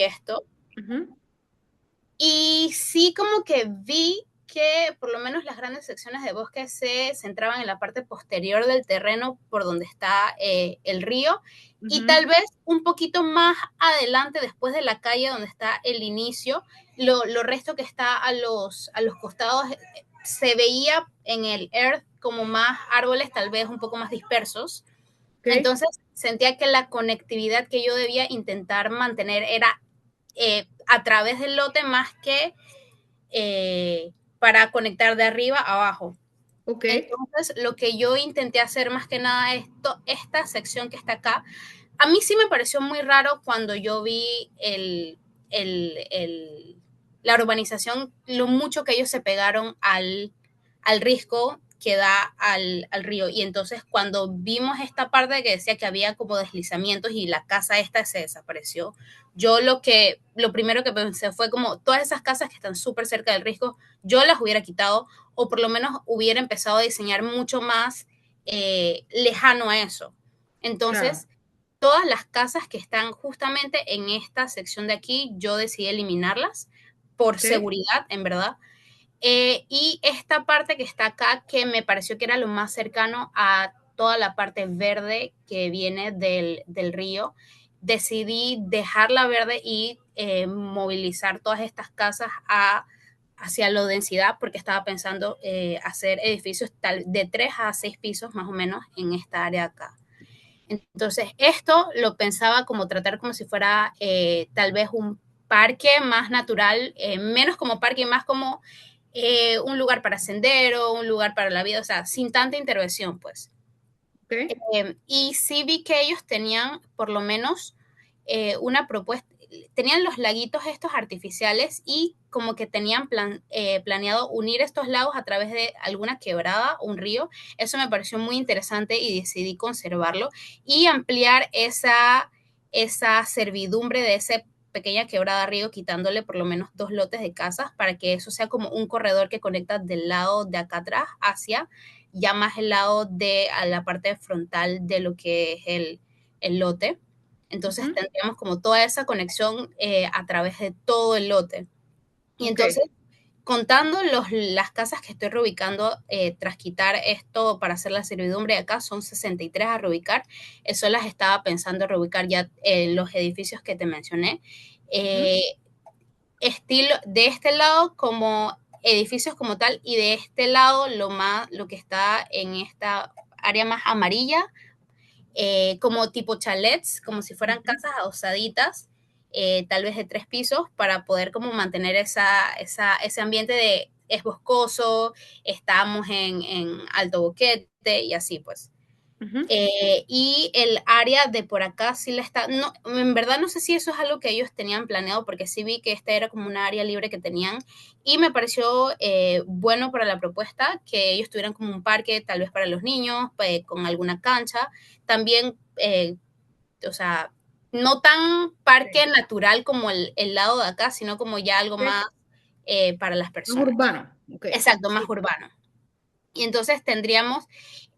esto. Ujú. Y sí como que vi que por lo menos las grandes secciones de bosque se centraban en la parte posterior del terreno por donde está el río y tal Ujú. vez un poquito más adelante, después de la calle donde está el inicio, lo resto que está a los costados se veía en el earth como más árboles tal vez un poco más dispersos. Ok, Entonces sentía que la conectividad que yo debía intentar mantener era a través del lote más que para conectar de arriba a abajo. ok. Entonces, lo que yo intenté hacer más que nada es esta sección que está acá. A mí sí me pareció muy raro cuando yo vi la urbanización, lo mucho que ellos se pegaron al risco que da al río. Y entonces cuando vimos esta parte que decía que había como deslizamientos y la casa esta se desapareció, yo lo primero que pensé fue como todas esas casas que están súper cerca del risco, yo las hubiera quitado o por lo menos hubiera empezado a diseñar mucho más lejano a eso. Claro. Entonces, todas las casas que están justamente en esta sección de aquí, yo decidí eliminarlas por Ok. seguridad, en verdad. Y esta parte que está acá, que me pareció que era lo más cercano a toda la parte verde que viene del río, decidí dejarla verde y movilizar todas estas casas hacia la densidad, porque estaba pensando hacer edificios de 3 a 6 pisos más o menos en esta área acá. Entonces, esto lo pensaba como tratar como si fuera tal vez un parque más natural, menos como parque y más como un lugar para sendero, un lugar para la vida, o sea, sin tanta intervención, pues. Ok. Y sí vi que ellos tenían por lo menos una propuesta, tenían los laguitos estos artificiales y como que tenían planeado unir estos lagos a través de alguna quebrada o un río. Eso me pareció muy interesante y decidí conservarlo y ampliar esa servidumbre de esa pequeña quebrada río, quitándole por lo menos 2 lotes de casas para que eso sea como un corredor que conecta del lado de acá atrás hacia ya más el lado de a la parte frontal de lo que es el lote. Entonces Ujú. tendríamos como toda esa conexión a través de todo el lote. Y Ok. entonces, contando las casas que estoy reubicando tras quitar esto para hacer la servidumbre de acá, son 63 a reubicar. Eso las estaba pensando reubicar ya los edificios que te mencioné. Ujú. Eh, estilo de este lado como edificios como tal y de este lado lo que está en esta área más amarilla como tipo chalets, como si fueran Ujú. casas adosaditas, tal vez de 3 pisos, para poder como mantener ese ambiente de es boscoso, estamos en alto boquete y así pues. Ujú. Y el área de por acá sí la está, no, en verdad no sé si eso es algo que ellos tenían planeado, porque sí vi que esta era como una área libre que tenían y me pareció bueno para la propuesta que ellos tuvieran como un parque tal vez para los niños, con alguna cancha, también, o sea, no tan Sí. parque natural como el lado de acá, sino como ya algo Ok. más para las Más personas. urbano. Ok. Exacto, más Sí. urbano. Y entonces tendríamos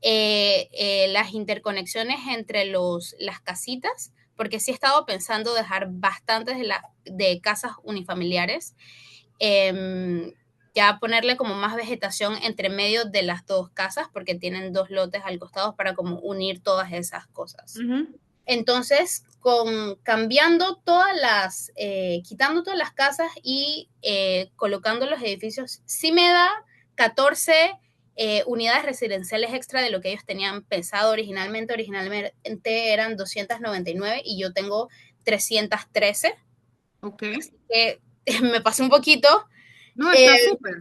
las interconexiones entre las casitas, porque sí he estado pensando dejar bastantes de casas unifamiliares, eh, ya ponerle como más vegetación entre medio de las 2 casas, porque tienen 2 lotes al costado para como unir todas esas cosas. Ujú. Entonces, quitando todas las casas y colocando los edificios, sí me da 14 unidades residenciales extra de lo que ellos tenían pensado originalmente. Originalmente eran 299 y yo tengo 313, Ok. así que me pasé un poquito, No, eh, está súper.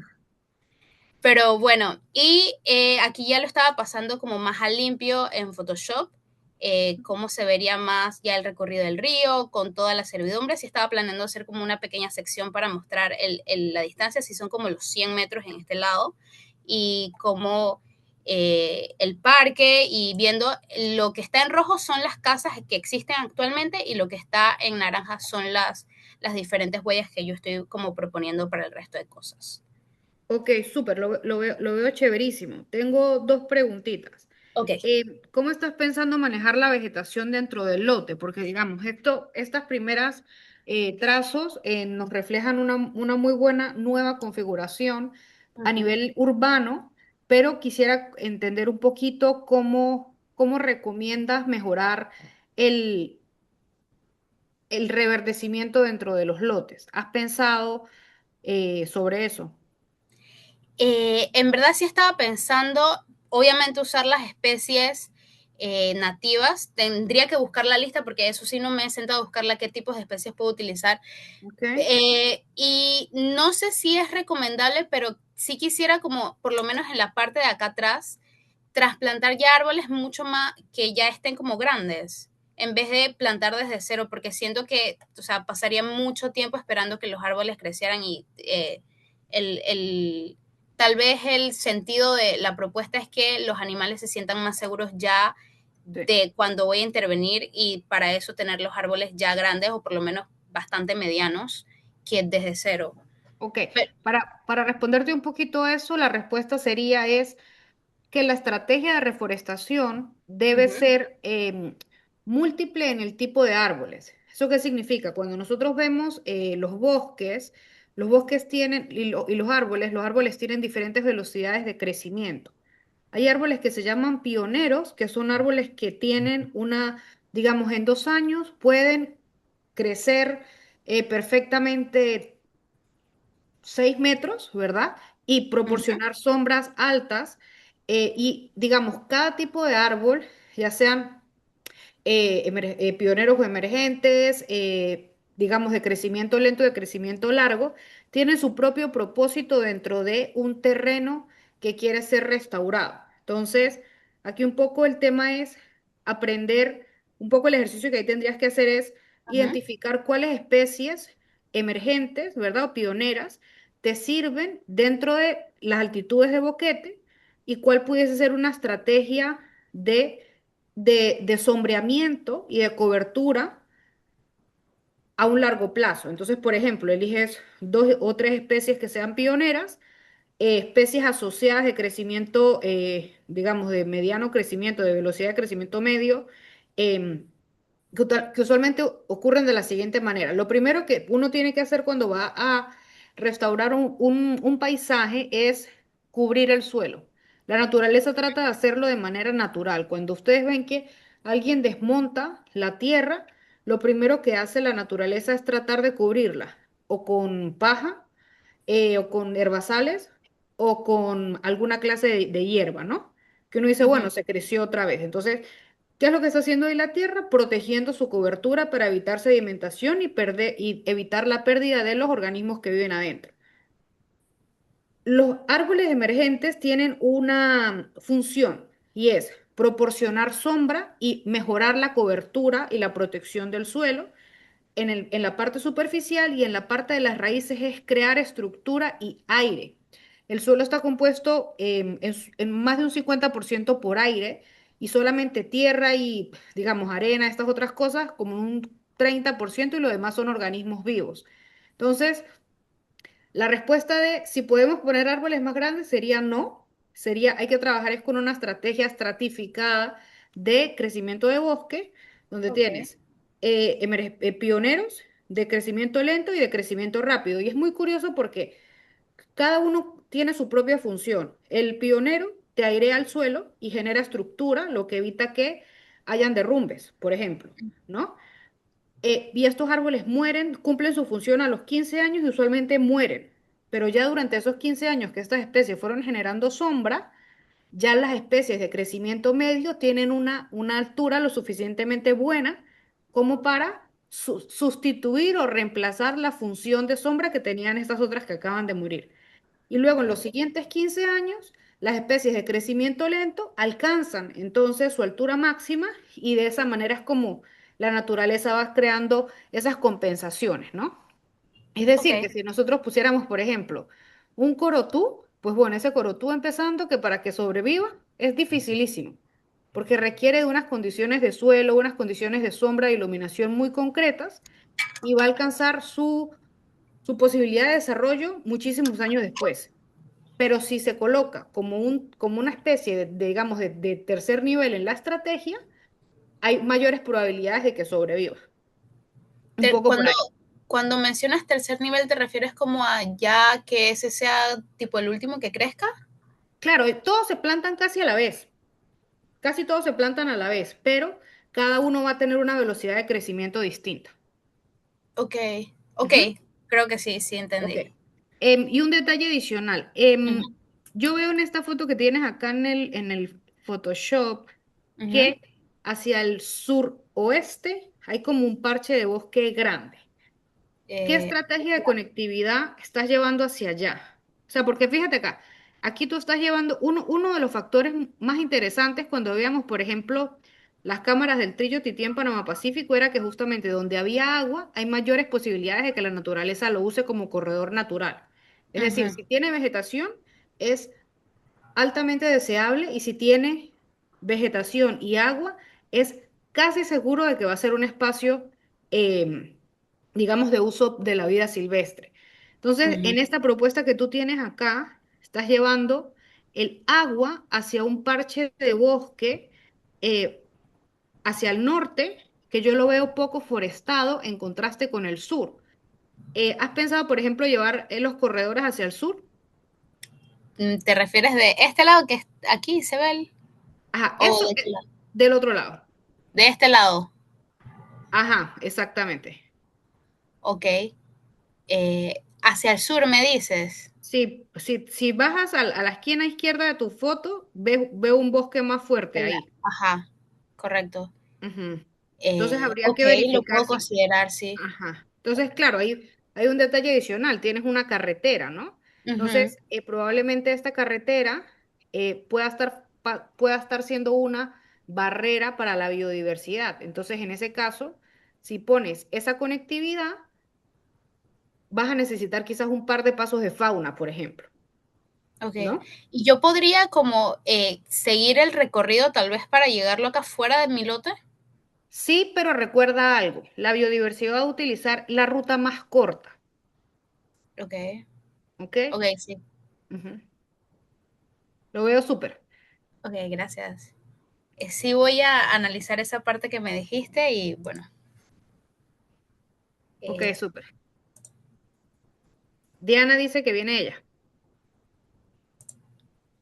pero bueno, y aquí ya lo estaba pasando como más a limpio en Photoshop, cómo se vería más ya el recorrido del río con toda la servidumbre. Si estaba planeando hacer como una pequeña sección para mostrar la distancia, si son como los 100 metros en este lado, y como el parque, y viendo lo que está en rojo son las casas que existen actualmente y lo que está en naranja son las diferentes huellas que yo estoy como proponiendo para el resto de cosas. Ok, súper. Lo veo chéverísimo. Tengo dos preguntitas. Ok. ¿Cómo estás pensando manejar la vegetación dentro del lote? Porque, digamos, estas primeras trazos nos reflejan una muy buena nueva configuración a Ujú. nivel urbano, pero quisiera entender un poquito cómo recomiendas mejorar el, el reverdecimiento dentro de los lotes. ¿Has pensado sobre eso? En verdad sí estaba pensando, obviamente, usar las especies nativas. Tendría que buscar la lista porque eso sí no me he sentado a buscarla qué tipos de especies puedo utilizar. ¿Ok? Y no sé si es recomendable, pero sí quisiera como, por lo menos en la parte de acá atrás, trasplantar ya árboles mucho más que ya estén como grandes, en vez de plantar desde cero, porque siento que, o sea, pasaría mucho tiempo esperando que los árboles crecieran y el, tal vez el sentido de la propuesta es que los animales se sientan más seguros ya Sí. de cuando voy a intervenir y para eso tener los árboles ya grandes o por lo menos bastante medianos que desde cero. Ok, Pero, para responderte un poquito a eso, la respuesta sería es que la estrategia de reforestación debe uh-huh, ser múltiple en el tipo de árboles. ¿Eso qué significa? Cuando nosotros vemos los bosques tienen, y los árboles tienen diferentes velocidades de crecimiento. Hay árboles que se llaman pioneros, que son árboles que tienen digamos, en 2 años pueden crecer perfectamente 6 metros, ¿verdad? Y uh-huh, proporcionar sombras altas. Y digamos, cada tipo de árbol, ya sean pioneros o emergentes, digamos, de crecimiento lento, de crecimiento largo, tienen su propio propósito dentro de un terreno que quiere ser restaurado. Entonces, aquí un poco el tema es aprender, un poco el ejercicio que ahí tendrías que hacer es uh-huh. identificar cuáles especies emergentes, ¿verdad? O pioneras te sirven dentro de las altitudes de boquete y cuál pudiese ser una estrategia de sombreamiento y de cobertura a un largo plazo. Entonces, por ejemplo, eliges 2 o 3 especies que sean pioneras, especies asociadas de crecimiento, digamos, de mediano crecimiento, de velocidad de crecimiento medio, em, que usualmente ocurren de la siguiente manera. Lo primero que uno tiene que hacer cuando va a restaurar un paisaje es cubrir el suelo. La naturaleza trata de hacerlo de manera natural. Cuando ustedes ven que alguien desmonta la tierra, lo primero que hace la naturaleza es tratar de cubrirla o con paja, o con herbazales o con alguna clase de hierba, ¿no? Que uno dice, Uh-huh. bueno, se creció otra vez. Entonces, ¿qué es lo que está haciendo hoy la Tierra? Protegiendo su cobertura para evitar sedimentación y evitar la pérdida de los organismos que viven adentro. Los árboles emergentes tienen una función y es proporcionar sombra y mejorar la cobertura y la protección del suelo. En la parte superficial y en la parte de las raíces es crear estructura y aire. El suelo está compuesto en más de un 50% por aire y solamente tierra y, digamos, arena, estas otras cosas, como un 30% y lo demás son organismos vivos. Entonces, la respuesta de si podemos poner árboles más grandes sería no. Hay que trabajar es con una estrategia estratificada de crecimiento de bosque, donde Okay. tienes pioneros de crecimiento lento y de crecimiento rápido. Y es muy curioso porque cada uno tiene su propia función. El pionero te airea el suelo y genera estructura, lo que evita que hayan derrumbes, por ejemplo, ¿no? Y estos árboles mueren, cumplen su función a los 15 años y usualmente mueren. Pero ya durante esos 15 años que estas especies fueron generando sombra, ya las especies de crecimiento medio tienen una altura lo suficientemente buena como para sustituir o reemplazar la función de sombra que tenían estas otras que acaban de morir. Y luego en los siguientes 15 años, las especies de crecimiento lento alcanzan entonces su altura máxima y de esa manera es como la naturaleza va creando esas compensaciones, ¿no? Es decir, que Okay. si nosotros pusiéramos, por ejemplo, un corotú, pues bueno, ese corotú empezando que para que sobreviva es dificilísimo, porque requiere de unas condiciones de suelo, unas condiciones de sombra e iluminación muy concretas y va a alcanzar su posibilidad de desarrollo muchísimos años después. Pero si se coloca como una especie digamos, de tercer nivel en la estrategia, hay mayores probabilidades de que sobreviva. Un poco por Cuando, ahí. Cuando mencionas tercer nivel, ¿te refieres como a ya que ese sea tipo el último que crezca? Claro, todos se plantan casi a la vez, casi todos se plantan a la vez, pero cada uno va a tener una velocidad de crecimiento distinta. Ok, ok, Ujú. creo que sí, sí Ok. entendí. Y un detalle adicional. Ujú, Yo veo en esta foto que tienes acá en el Photoshop ujú. que hacia el suroeste hay como un parche de bosque grande. ¿Qué estrategia de Ya. conectividad estás llevando hacia allá? O sea, porque fíjate acá, aquí tú estás llevando uno de los factores más interesantes cuando veíamos, por ejemplo, las cámaras del Trillo Tití en Panamá Pacífico, era que justamente donde había agua hay mayores posibilidades de que la naturaleza lo use como corredor natural. Es decir, Ujú, si tiene vegetación, es altamente deseable y si tiene vegetación y agua, es casi seguro de que va a ser un espacio, digamos, de uso de la vida silvestre. Entonces, ujú, en esta propuesta que tú tienes acá, estás llevando el agua hacia un parche de bosque hacia el norte, que yo lo veo poco forestado en contraste con el sur. ¿Has pensado, por ejemplo, llevar los corredores hacia el sur? ¿Te refieres de este lado que aquí se ve Ajá, o eso de qué lado? del otro lado. De este lado, Ajá, exactamente. ok. Hacia el sur me dices. Si bajas a la esquina izquierda de tu foto, veo un bosque más fuerte ahí. Ajá, correcto. Ujú. Entonces habría Ok, que lo verificar puedo si... considerar, sí. Ajá. Entonces, claro, hay un detalle adicional. Tienes una carretera, ¿no? Ujú, Entonces, probablemente esta carretera pueda estar siendo una barrera para la biodiversidad. Entonces, en ese caso, si pones esa conectividad, vas a necesitar quizás un par de pasos de fauna, por ejemplo, ok. ¿no? Y yo podría como seguir el recorrido tal vez para llegarlo acá fuera de mi lote. Sí, pero recuerda algo, la biodiversidad va a utilizar la ruta más corta, Ok, ¿ok? ok, sí. Ujú. Lo veo súper. Ok, gracias. Sí voy a analizar esa parte que me dijiste y bueno, Ok, eh, súper. Diana dice que viene ella.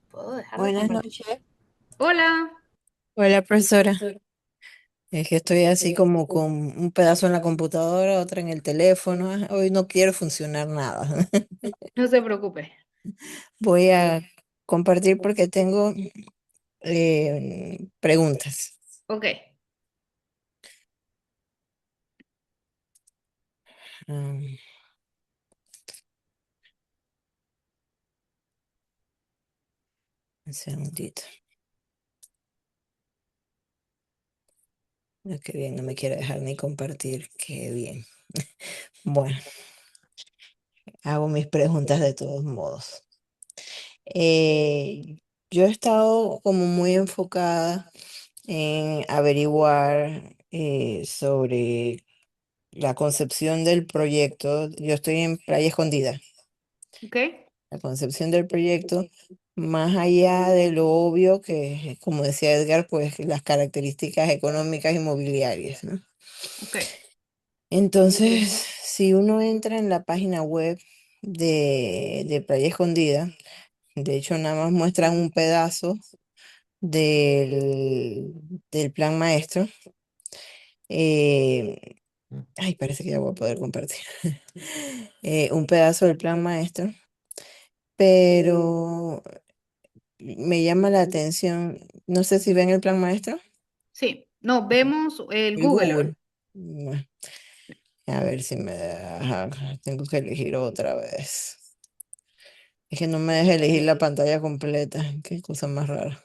puedo dejar de Buenas compartir. noches. Hola. Hola, profesora. Es que estoy así como con un pedazo en la computadora, otra en el teléfono. Hoy no quiero funcionar nada. No se preocupe. Voy a compartir porque tengo preguntas. Ok, Um, un segundito. Ah, qué bien, no me quiere dejar ni compartir. Qué bien. Bueno, hago mis preguntas de todos modos. Yo he estado como muy enfocada en averiguar sobre la concepción del proyecto. Yo estoy en Playa Escondida. ok, La concepción del proyecto, más allá de lo obvio que, como decía Edgar, pues las características económicas y mobiliarias, ¿no? ok. Entonces, si uno entra en la página web de Playa Escondida, de hecho nada más muestran un pedazo del, del plan maestro. Ay, parece que ya voy a poder compartir. Un pedazo del plan maestro, pero me llama la atención, no sé si ven el plan maestro, Sí, no, vemos el el Google Google. Earth. Bueno, a ver si me deja, tengo que elegir otra vez. Es que no me deja elegir la pantalla completa, qué cosa más rara.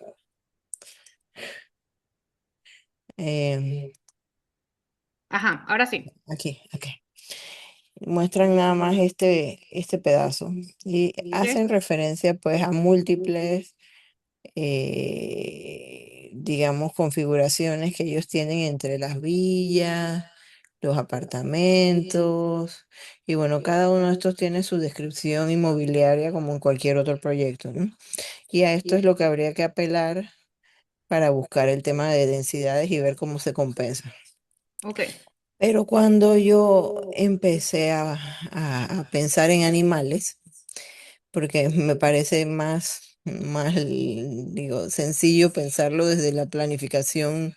Em, Ajá, ahora sí. aquí. Muestran nada más este pedazo y Ok, hacen referencia pues a múltiples digamos, configuraciones que ellos tienen entre las villas, los apartamentos, y bueno, cada uno de estos tiene su descripción inmobiliaria como en cualquier otro proyecto, ¿no? Y a esto es lo que habría que apelar para buscar el tema de densidades y ver cómo se compensa. ok. Pero cuando yo empecé a pensar en animales, porque me parece más, digo, sencillo pensarlo desde la planificación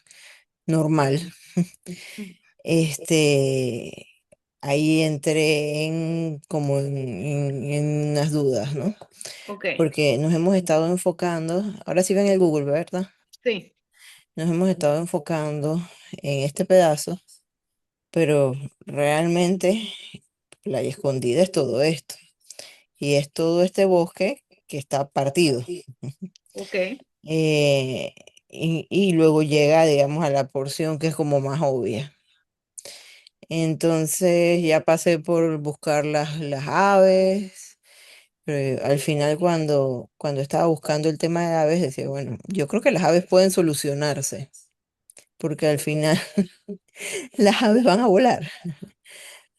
normal, Mm. este, ahí entré en como en unas dudas, ¿no? Ok, Porque nos hemos estado enfocando, ahora sí ven el Google, ¿verdad? sí. Nos hemos estado enfocando en este pedazo, pero realmente Playa Escondida es todo esto. Y es todo este bosque que está partido. Ok. Eh, y luego llega, digamos, a la porción que es como más obvia. Entonces ya pasé por buscar las aves, pero al final cuando estaba buscando el tema de aves decía, bueno, yo creo que las aves pueden solucionarse, porque al final las aves van a volar.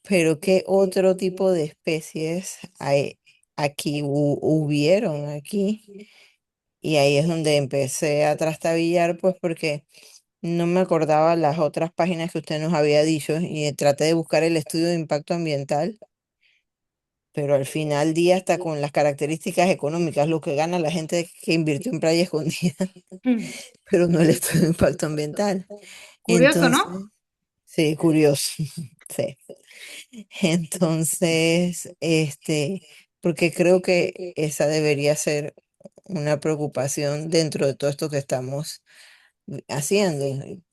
Pero ¿qué otro tipo de especies hay aquí, hubieron aquí? Y ahí es donde empecé a trastabillar, pues porque no me acordaba las otras páginas que usted nos había dicho y traté de buscar el estudio de impacto ambiental, pero al final día hasta con las características económicas, lo que gana la gente que invirtió en Playa Escondida, Mm. pero no el estudio de impacto ambiental. Curioso, Entonces, ¿no? sí, curioso, sí. Entonces, porque creo que esa debería ser una preocupación dentro de todo esto que estamos haciendo.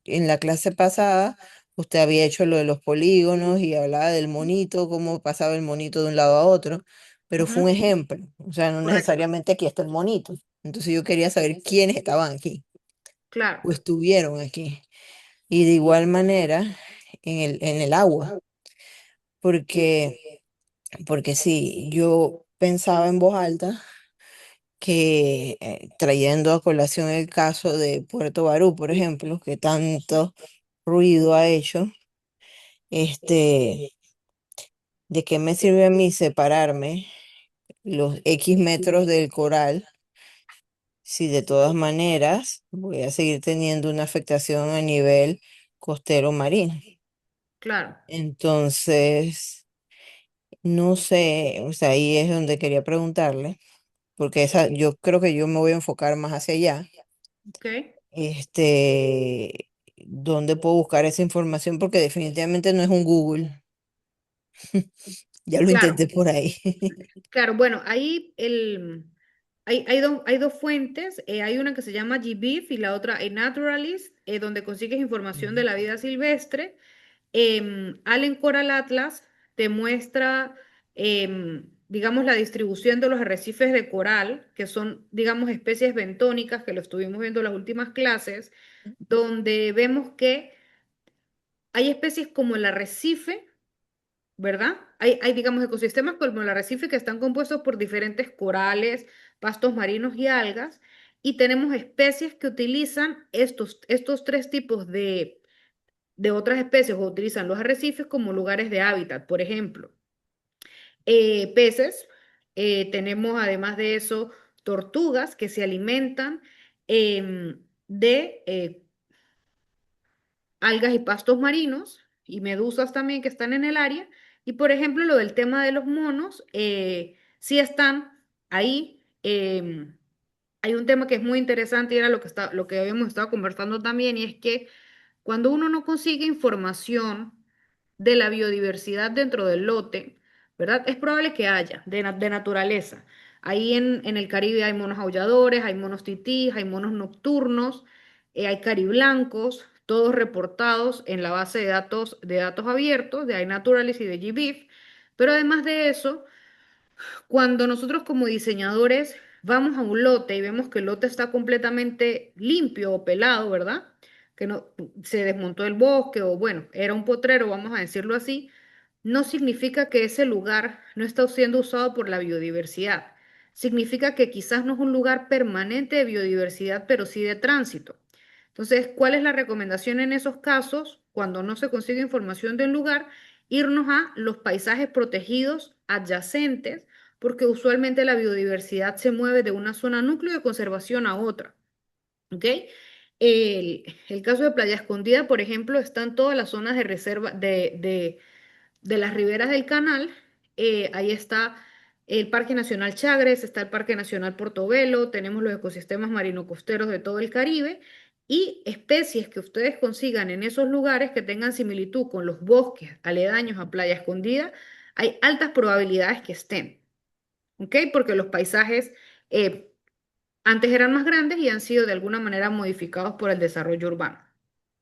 En la clase pasada, usted había hecho lo de los polígonos y hablaba del monito, cómo pasaba el monito de un lado a otro, pero fue un Ujú. ejemplo, o sea, no Correcto. necesariamente aquí está el monito. Entonces yo quería saber quiénes estaban aquí Claro, o estuvieron aquí. Y de igual manera en el agua, porque, porque sí, yo pensaba en voz alta que trayendo a colación el caso de Puerto Barú, por ejemplo, que tanto ruido ha hecho, este, ¿de qué me sirve a mí separarme los X metros del coral si de todas maneras voy a seguir teniendo una afectación a nivel costero marino? claro. Entonces, no sé, o sea, ahí es donde quería preguntarle, porque yo creo que yo me voy a enfocar más hacia allá. Ok. ¿Dónde puedo buscar esa información? Porque definitivamente no es un Google. Ya lo Claro. intenté por ahí. Claro, bueno, hay dos fuentes. Hay una que se llama GBIF y la otra Naturalist, donde consigues información de Ujú. la vida silvestre. Allen Coral Atlas te muestra, digamos, la distribución de los arrecifes de coral, que son, digamos, especies bentónicas, que lo estuvimos viendo en las últimas clases, donde vemos que hay especies como el arrecife, ¿verdad? Hay, digamos, ecosistemas como el arrecife que están compuestos por diferentes corales, pastos marinos y algas, y tenemos especies que utilizan estos tres tipos de otras especies o utilizan los arrecifes como lugares de hábitat. Por ejemplo, peces, tenemos además de eso tortugas que se alimentan de algas y pastos marinos y medusas también que están en el área. Y por ejemplo, lo del tema de los monos, sí están ahí. Hay un tema que es muy interesante y era lo que habíamos estado conversando también, y es que cuando uno no consigue información de la biodiversidad dentro del lote, ¿verdad? Es probable que haya de naturaleza. Ahí en el Caribe hay monos aulladores, hay monos titís, hay monos nocturnos, hay cariblancos, todos reportados en la base de datos abiertos de iNaturalist y de GBIF. Pero además de eso, cuando nosotros como diseñadores vamos a un lote y vemos que el lote está completamente limpio o pelado, ¿verdad? Que no se desmontó el bosque o bueno, era un potrero, vamos a decirlo así, no significa que ese lugar no está siendo usado por la biodiversidad. Significa que quizás no es un lugar permanente de biodiversidad, pero sí de tránsito. Entonces, ¿cuál es la recomendación en esos casos cuando no se consigue información de un lugar? Irnos a los paisajes protegidos adyacentes, porque usualmente la biodiversidad se mueve de una zona núcleo de conservación a otra. ¿Ok? El caso de Playa Escondida, por ejemplo, están todas las zonas de reserva de las riberas del canal. Ahí está el Parque Nacional Chagres, está el Parque Nacional Portobelo, tenemos los ecosistemas marino-costeros de todo el Caribe y especies que ustedes consigan en esos lugares que tengan similitud con los bosques aledaños a Playa Escondida, hay altas probabilidades que estén, ¿ok? Porque los paisajes antes eran más grandes y han sido de alguna manera modificados por el desarrollo urbano.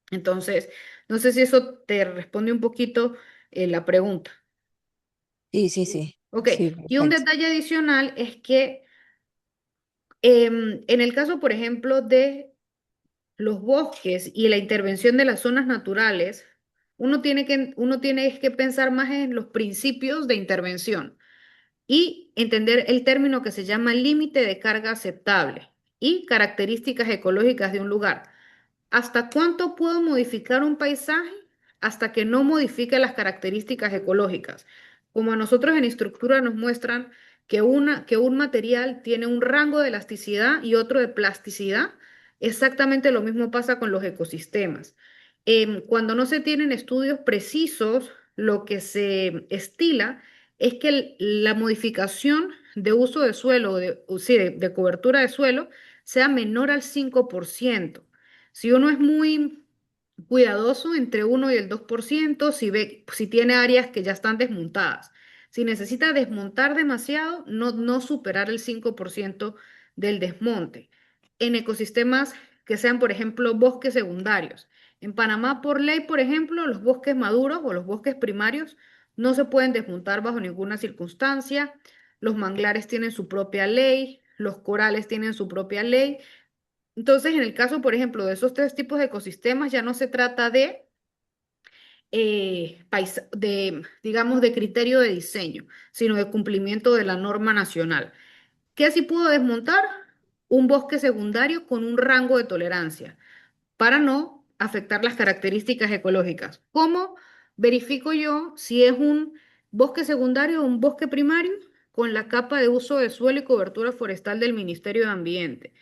Entonces, no sé si eso te responde un poquito la pregunta. Sí, sí, sí. Ok, Sí, y un perfecto. detalle adicional es que en el caso, por ejemplo, de los bosques y la intervención de las zonas naturales, uno tiene es que pensar más en los principios de intervención y entender el término que se llama límite de carga aceptable y características ecológicas de un lugar. ¿Hasta cuánto puedo modificar un paisaje? Hasta que no modifique las características ecológicas. Como a nosotros en estructura nos muestran que un material tiene un rango de elasticidad y otro de plasticidad, exactamente lo mismo pasa con los ecosistemas. Cuando no se tienen estudios precisos, lo que se estila es que la modificación de uso de suelo, sí, de cobertura de suelo, sea menor al 5%. Si uno es muy cuidadoso, entre 1 y el 2%, si tiene áreas que ya están desmontadas. Si necesita desmontar demasiado, no superar el 5% del desmonte. En ecosistemas que sean, por ejemplo, bosques secundarios. En Panamá, por ley, por ejemplo, los bosques maduros o los bosques primarios no se pueden desmontar bajo ninguna circunstancia. Los manglares tienen su propia ley, los corales tienen su propia ley. Entonces, en el caso, por ejemplo, de esos tres tipos de ecosistemas, ya no se trata digamos, de criterio de diseño, sino de cumplimiento de la norma nacional. ¿Qué sí puedo desmontar? Un bosque secundario con un rango de tolerancia para no afectar las características ecológicas. ¿Cómo verifico yo si es un bosque secundario o un bosque primario? Con la capa de uso de suelo y cobertura forestal del Ministerio de Ambiente.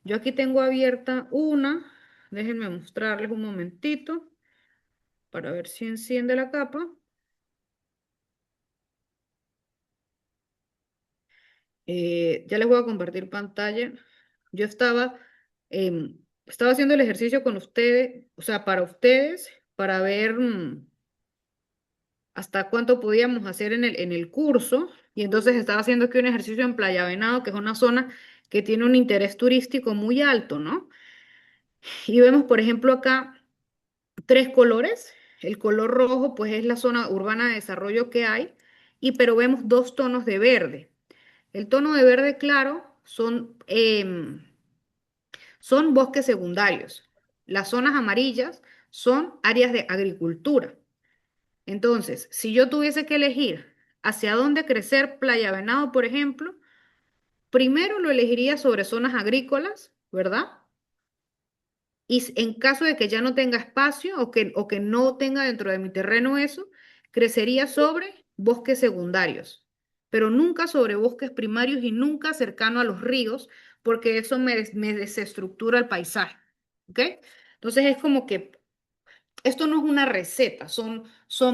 Yo aquí tengo abierta una, déjenme mostrarles un momentito para ver si enciende la capa. Ya les voy a compartir pantalla. Yo estaba haciendo el ejercicio con ustedes, o sea, para ustedes, para ver hasta cuánto podíamos hacer en el curso. Y entonces estaba haciendo aquí un ejercicio en Playa Venado, que es una zona que tiene un interés turístico muy alto, ¿no? Y vemos, por ejemplo, acá tres colores. El color rojo, pues es la zona urbana de desarrollo que hay, pero vemos dos tonos de verde. El tono de verde claro son bosques secundarios. Las zonas amarillas son áreas de agricultura. Entonces, si yo tuviese que elegir hacia dónde crecer Playa Venado, por ejemplo, primero lo elegiría sobre zonas agrícolas, ¿verdad? En caso de que ya no tenga espacio o que no tenga dentro de mi terreno eso, crecería sobre bosques secundarios, pero nunca sobre bosques primarios y nunca cercano a los ríos, porque eso me desestructura el paisaje. ¿Ok? Entonces es como que esto no es una receta, son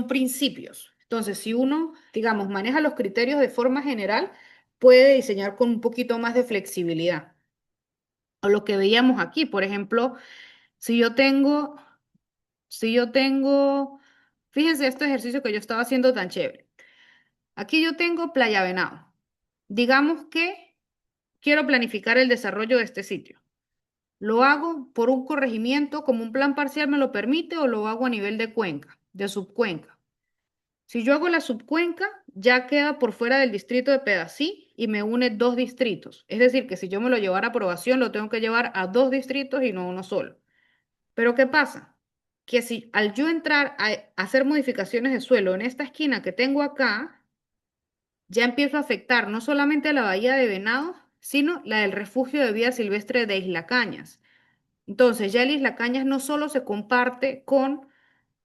principios. Entonces, si uno, digamos, maneja los criterios de forma general, puede diseñar con un poquito más de flexibilidad. O lo que veíamos aquí, por ejemplo, si yo tengo, si yo tengo, fíjense este ejercicio que yo estaba haciendo tan chévere. Aquí yo tengo Playa Venado. Digamos que quiero planificar el desarrollo de este sitio. ¿Lo hago por un corregimiento como un plan parcial me lo permite o lo hago a nivel de cuenca, de subcuenca? Si yo hago la subcuenca, ya queda por fuera del distrito de Pedací y me une dos distritos. Es decir, que si yo me lo llevara a aprobación, lo tengo que llevar a dos distritos y no uno solo. Pero ¿qué pasa? Que si al yo entrar a hacer modificaciones de suelo en esta esquina que tengo acá, ya empiezo a afectar no solamente la bahía de Venado, sino la del refugio de vida silvestre de Isla Cañas. Entonces, ya el Isla Cañas no solo se comparte con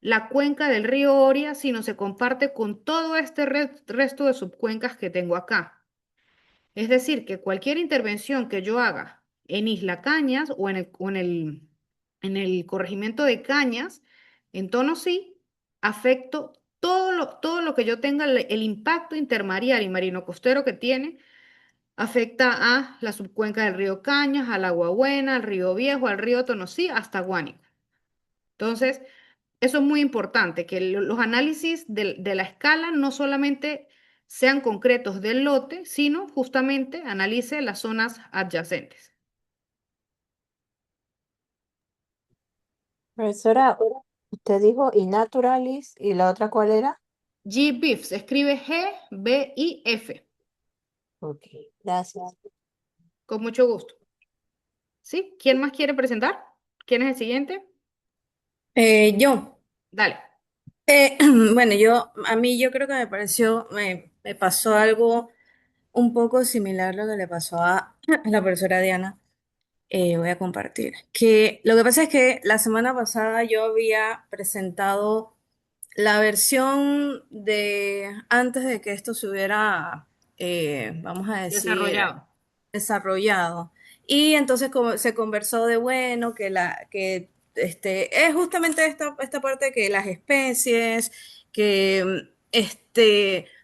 la cuenca del río Oria, sino se comparte con todo este resto de subcuencas que tengo acá. Es decir, que cualquier intervención que yo haga en Isla Cañas o en el en el corregimiento de Cañas, en Tonosí, afecto todo lo que yo tenga, el impacto intermareal y marino costero que tiene, afecta a la subcuenca del río Cañas, al Agua Buena, al río Viejo, al río Tonosí, hasta Guánico. Entonces, eso es muy importante, que los análisis de la escala no solamente sean concretos del lote, sino justamente analice las zonas adyacentes. Profesora, usted dijo Innaturalis y la otra ¿cuál era? GBIF se escribe Gbif. Ok, gracias. Con mucho gusto. ¿Sí? ¿Quién más quiere presentar? ¿Quién es el siguiente? Yo, Dale. eh, bueno, a mí yo creo que me pasó algo un poco similar a lo que le pasó a la profesora Diana. Voy a compartir. Que lo que pasa es que la semana pasada yo había presentado la versión de antes de que esto se hubiera, vamos a decir, Desarrollado. desarrollado. Y entonces como se conversó de bueno, que es justamente esta parte que las especies, que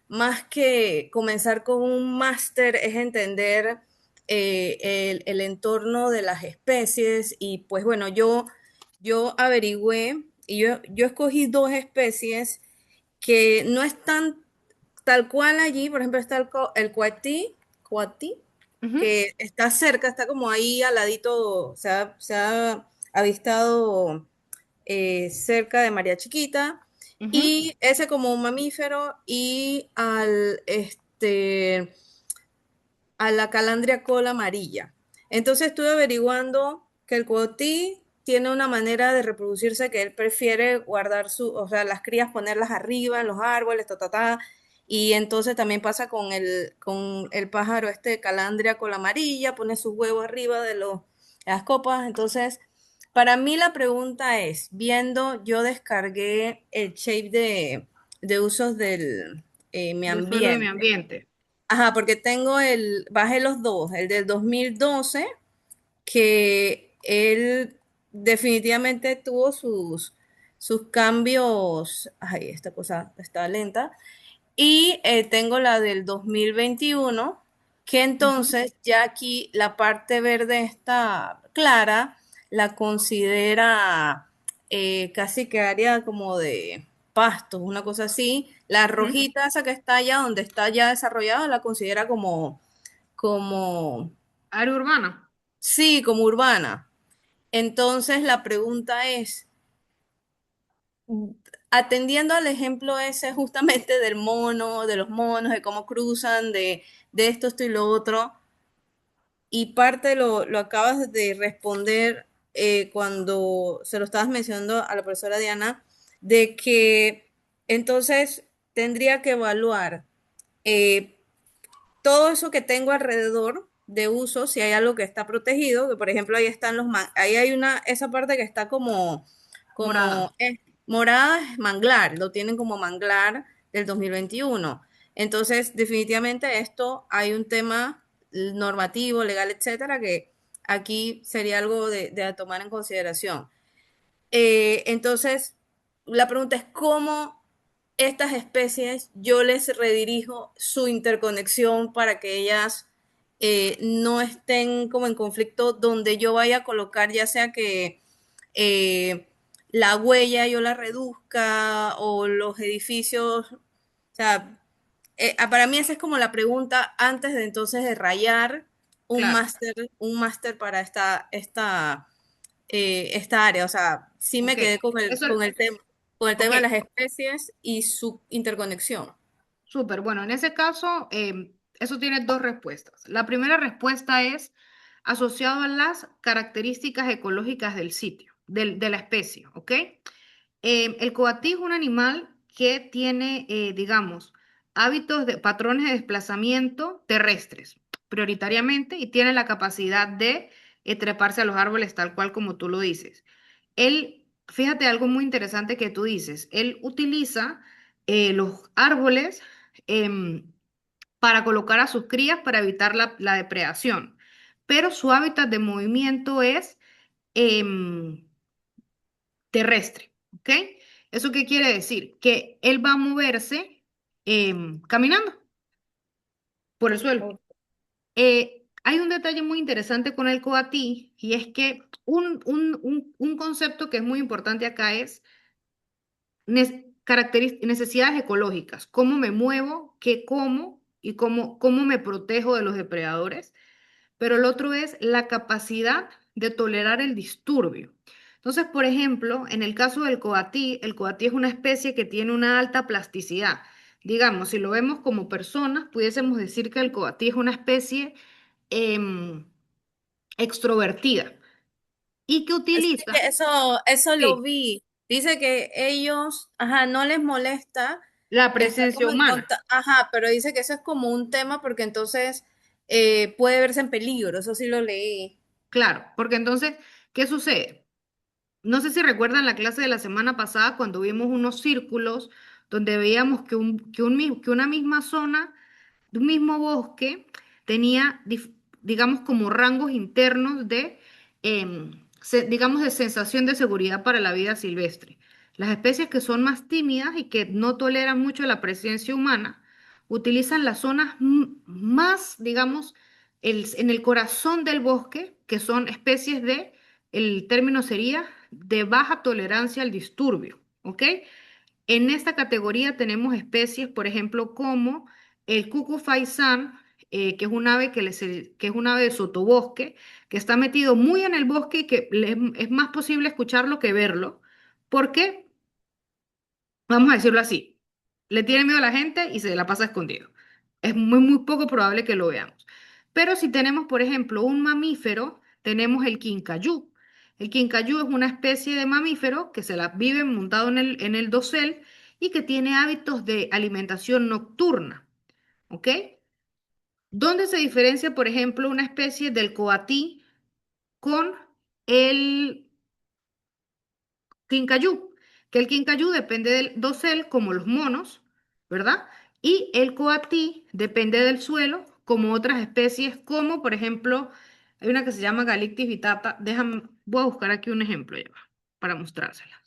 más que comenzar con un máster es entender el entorno de las especies. Y pues bueno, yo averigüé y yo escogí dos especies que no están tal cual allí. Por ejemplo, está el coatí, Ujú, que está cerca, está como ahí al ladito, se ha avistado cerca de María Chiquita, ujú, y ese como un mamífero, y a la calandria cola amarilla. Entonces estuve averiguando que el coatí tiene una manera de reproducirse que él prefiere guardar o sea, las crías ponerlas arriba en los árboles, y entonces también pasa con el pájaro calandria cola amarilla, pone sus huevos arriba las copas. Entonces, para mí la pregunta es, yo descargué el shape de usos del mi del suelo de mi ambiente. ambiente. Ajá, porque bajé los dos, el del 2012, que él definitivamente tuvo sus cambios. Ay, esta cosa está lenta. Y tengo la del 2021, que Ujú, entonces ya aquí la parte verde está clara, la considera casi que área como de pastos, una cosa así. La ujú. rojita esa que está allá, donde está ya desarrollada, la considera como, Área urbana. sí, como urbana. Entonces la pregunta es, atendiendo al ejemplo ese justamente del mono, de los monos, de cómo cruzan, de esto y lo otro, y parte lo acabas de responder cuando se lo estabas mencionando a la profesora Diana, de que entonces tendría que evaluar eh, todo eso que tengo alrededor de uso, si hay algo que está protegido, que por ejemplo ahí están ahí hay esa parte que está como Morada. morada, es manglar, lo tienen como manglar del 2021. Entonces, definitivamente esto hay un tema normativo, legal, etcétera, que aquí sería algo de tomar en consideración. Entonces, la pregunta es cómo estas especies yo les redirijo su interconexión para que ellas no estén como en conflicto donde yo vaya a colocar, ya sea que eh, la huella yo la reduzca o los edificios. O sea, para mí esa es como la pregunta antes de entonces de rayar Claro. un máster para esta área. O sea, sí me Ok. quedé Eso, con el ok. tema de las especies y su interconexión. Súper. Bueno, en ese caso, eso tiene dos respuestas. La primera respuesta es asociado a las características ecológicas del sitio, de la especie, ¿ok? El coatí es un animal que tiene, digamos, patrones de desplazamiento terrestres, prioritariamente, y tiene la capacidad de treparse a los árboles tal cual como tú lo dices. Fíjate algo muy interesante que tú dices, él utiliza los árboles em, para colocar a sus crías para evitar la depredación, pero su hábitat de movimiento es em, terrestre, ¿ok? ¿Eso qué quiere decir? Que él va a moverse caminando por el suelo. Ok. Hay un detalle muy interesante con el coatí y es que un concepto que es muy importante acá es necesidades ecológicas, cómo me muevo, qué como y cómo me protejo de los depredadores, pero el otro es la capacidad de tolerar el disturbio. Entonces, por ejemplo, en el caso del coatí, el coatí es una especie que tiene una alta plasticidad. Digamos, si lo vemos como personas, pudiésemos decir que el coatí es una especie em, extrovertida y que Sí, utiliza, eso lo sí, vi. Dice que ellos, ajá, no les molesta la estar presencia como en humana. contacto, ajá, pero dice que eso es como un tema porque entonces puede verse en peligro, eso sí lo leí. Claro, porque entonces, ¿qué sucede? No sé si recuerdan la clase de la semana pasada cuando vimos unos círculos donde veíamos que una misma zona de un mismo bosque tenía, digamos, como rangos internos de, digamos, de sensación de seguridad para la vida silvestre. Las especies que son más tímidas y que no toleran mucho la presencia humana utilizan las zonas más, digamos, en el corazón del bosque, que son especies de, el término sería de baja tolerancia al disturbio, ¿ok? En esta categoría tenemos especies, por ejemplo, como el cucu faisán, que es un ave que es un ave de sotobosque, que está metido muy en el bosque y que es más posible escucharlo que verlo, porque, vamos a decirlo así, le tiene miedo a la gente y se la pasa escondido. Es muy poco probable que lo veamos. Pero si tenemos, por ejemplo, un mamífero, tenemos el quincayú. El quincayú es una especie de mamífero que se la vive montado en el dosel y que tiene hábitos de alimentación nocturna. ¿Ok? ¿Dónde se diferencia, por ejemplo, una especie del coatí con el quincayú? Que el quincayú depende del dosel, como los monos, ¿verdad? Y el coatí depende del suelo, como otras especies, como por ejemplo, hay una que se llama Galictis vitata. Déjame, voy a buscar aquí un ejemplo ya va, para mostrársela.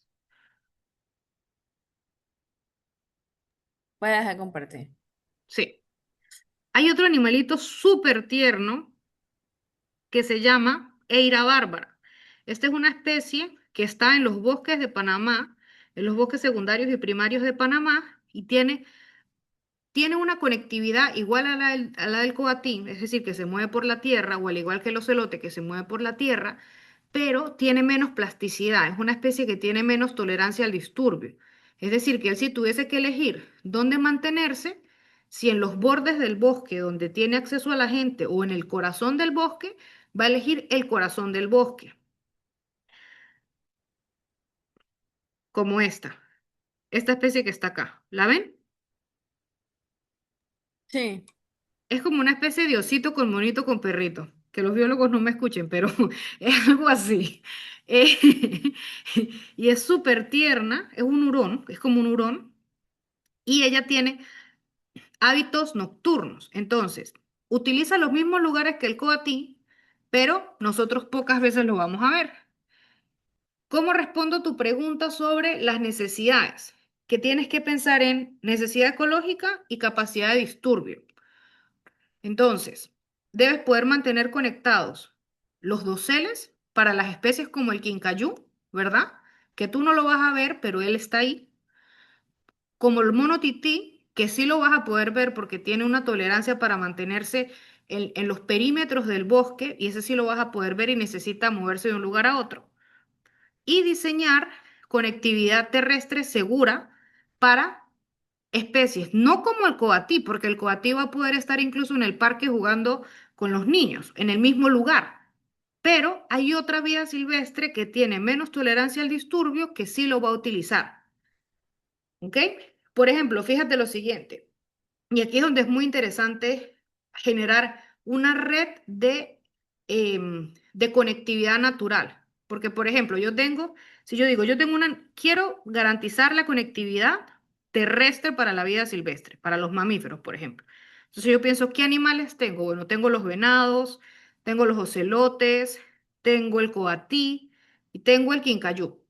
Voy a dejar de compartir. Sí. Hay otro animalito súper tierno que se llama Eira bárbara. Esta es una especie que está en los bosques de Panamá, en los bosques secundarios y primarios de Panamá, y tiene una conectividad igual a la del coatín, es decir, que se mueve por la tierra, o al igual que el ocelote que se mueve por la tierra, pero tiene menos plasticidad, es una especie que tiene menos tolerancia al disturbio. Es decir, que él si tuviese que elegir dónde mantenerse, si en los bordes del bosque donde tiene acceso a la gente o en el corazón del bosque, va a elegir el corazón del bosque, como esta especie que está acá. ¿La ven? Sí. Es como una especie de osito con monito con perrito. Que los biólogos no me escuchen, pero es algo así. Eh, y es súper tierna, es un hurón, es como un hurón, y ella tiene hábitos nocturnos. Entonces, utiliza los mismos lugares que el coatí, pero nosotros pocas veces lo vamos a ver. ¿Cómo respondo tu pregunta sobre las necesidades? Que tienes que pensar en necesidad ecológica y capacidad de disturbio. Entonces, debes poder mantener conectados los doseles para las especies como el quincayú, ¿verdad? Que tú no lo vas a ver, pero él está ahí. Como el mono tití, que sí lo vas a poder ver porque tiene una tolerancia para mantenerse en los perímetros del bosque, y ese sí lo vas a poder ver y necesita moverse de un lugar a otro. Y diseñar conectividad terrestre segura para especies, no como el coatí, porque el coatí va a poder estar incluso en el parque jugando con los niños, en el mismo lugar. Pero hay otra vida silvestre que tiene menos tolerancia al disturbio que sí lo va a utilizar. ¿Ok? Por ejemplo, fíjate lo siguiente, y aquí es donde es muy interesante generar una red de conectividad natural. Porque, por ejemplo, si yo digo, quiero garantizar la conectividad terrestre para la vida silvestre, para los mamíferos, por ejemplo. Entonces yo pienso, ¿qué animales tengo? Bueno, tengo los venados, tengo los ocelotes, tengo el coatí y tengo el quincayú.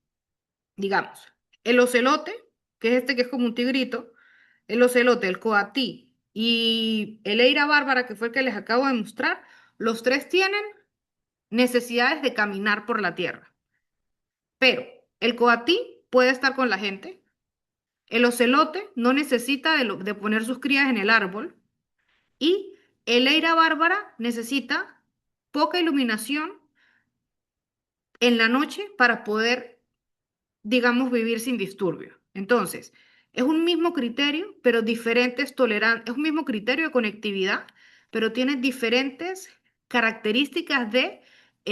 digamos, el ocelote, que es este que es como un tigrito, el ocelote, el coatí y el eira bárbara, que fue el que les acabo de mostrar, los tres tienen necesidades de caminar por la tierra. Pero el coatí puede estar con la gente, el ocelote no necesita de poner sus crías en el árbol y el eira bárbara necesita poca iluminación en la noche para poder, digamos, vivir sin disturbio. Entonces, es un mismo criterio, pero diferentes tolerancias, es un mismo criterio de conectividad, pero tiene diferentes características de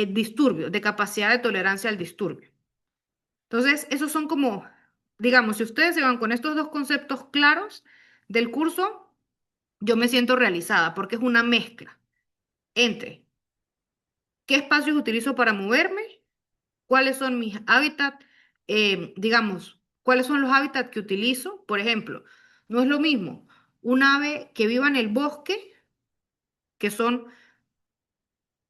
disturbio, de capacidad de tolerancia al disturbio. Entonces, esos son como, digamos, si ustedes se van con estos dos conceptos claros del curso, yo me siento realizada porque es una mezcla entre qué espacios utilizo para moverme, cuáles son mis hábitats, digamos, cuáles son los hábitats que utilizo. Por ejemplo, no es lo mismo un ave que viva en el bosque, que son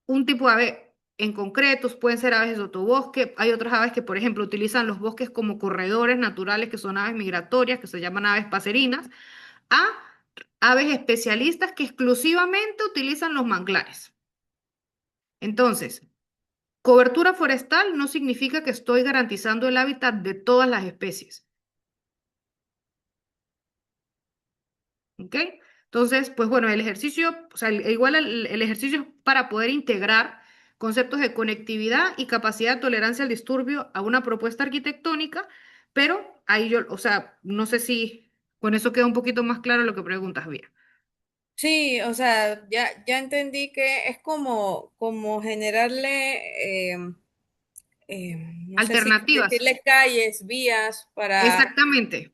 un tipo de ave en concreto, pueden ser aves de sotobosque. Hay otras aves que, por ejemplo, utilizan los bosques como corredores naturales, que son aves migratorias, que se llaman aves paserinas, a aves especialistas que exclusivamente utilizan los manglares. Entonces, cobertura forestal no significa que estoy garantizando el hábitat de todas las especies. ¿Ok? Entonces, pues bueno, el ejercicio, o sea, igual el ejercicio es para poder integrar conceptos de conectividad y capacidad de tolerancia al disturbio a una propuesta arquitectónica, pero ahí yo, o sea, no sé si con eso queda un poquito más claro lo que preguntas, bien. Sí, o sea, ya entendí que es como generarle, no sé si Alternativas. decirle calles, vías, Exactamente.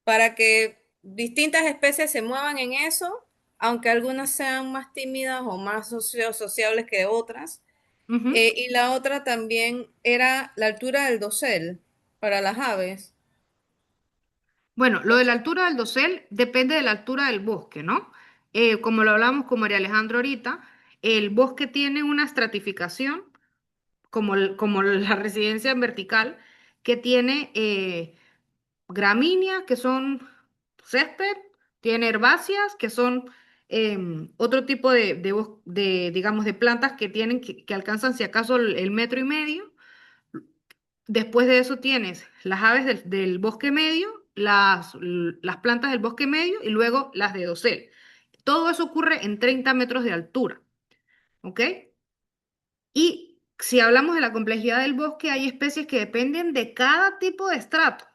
para que distintas especies se muevan en eso, aunque algunas sean más tímidas o más sociables que otras. Ujú. Y la otra también era la altura del dosel para las aves. Bueno, lo de la altura del dosel depende de la altura del bosque, ¿no? Como lo hablamos con María Alejandra ahorita, el bosque tiene una estratificación, como la residencia en vertical, que tiene gramínea, que son césped, tiene herbáceas, que son otro tipo digamos, de plantas que tienen, que alcanzan si acaso el metro y medio. Después de eso tienes las aves del bosque medio, las plantas del bosque medio y luego las de dosel. Todo eso ocurre en 30 metros de altura, ¿ok? Y si hablamos de la complejidad del bosque, hay especies que dependen de cada tipo de estrato.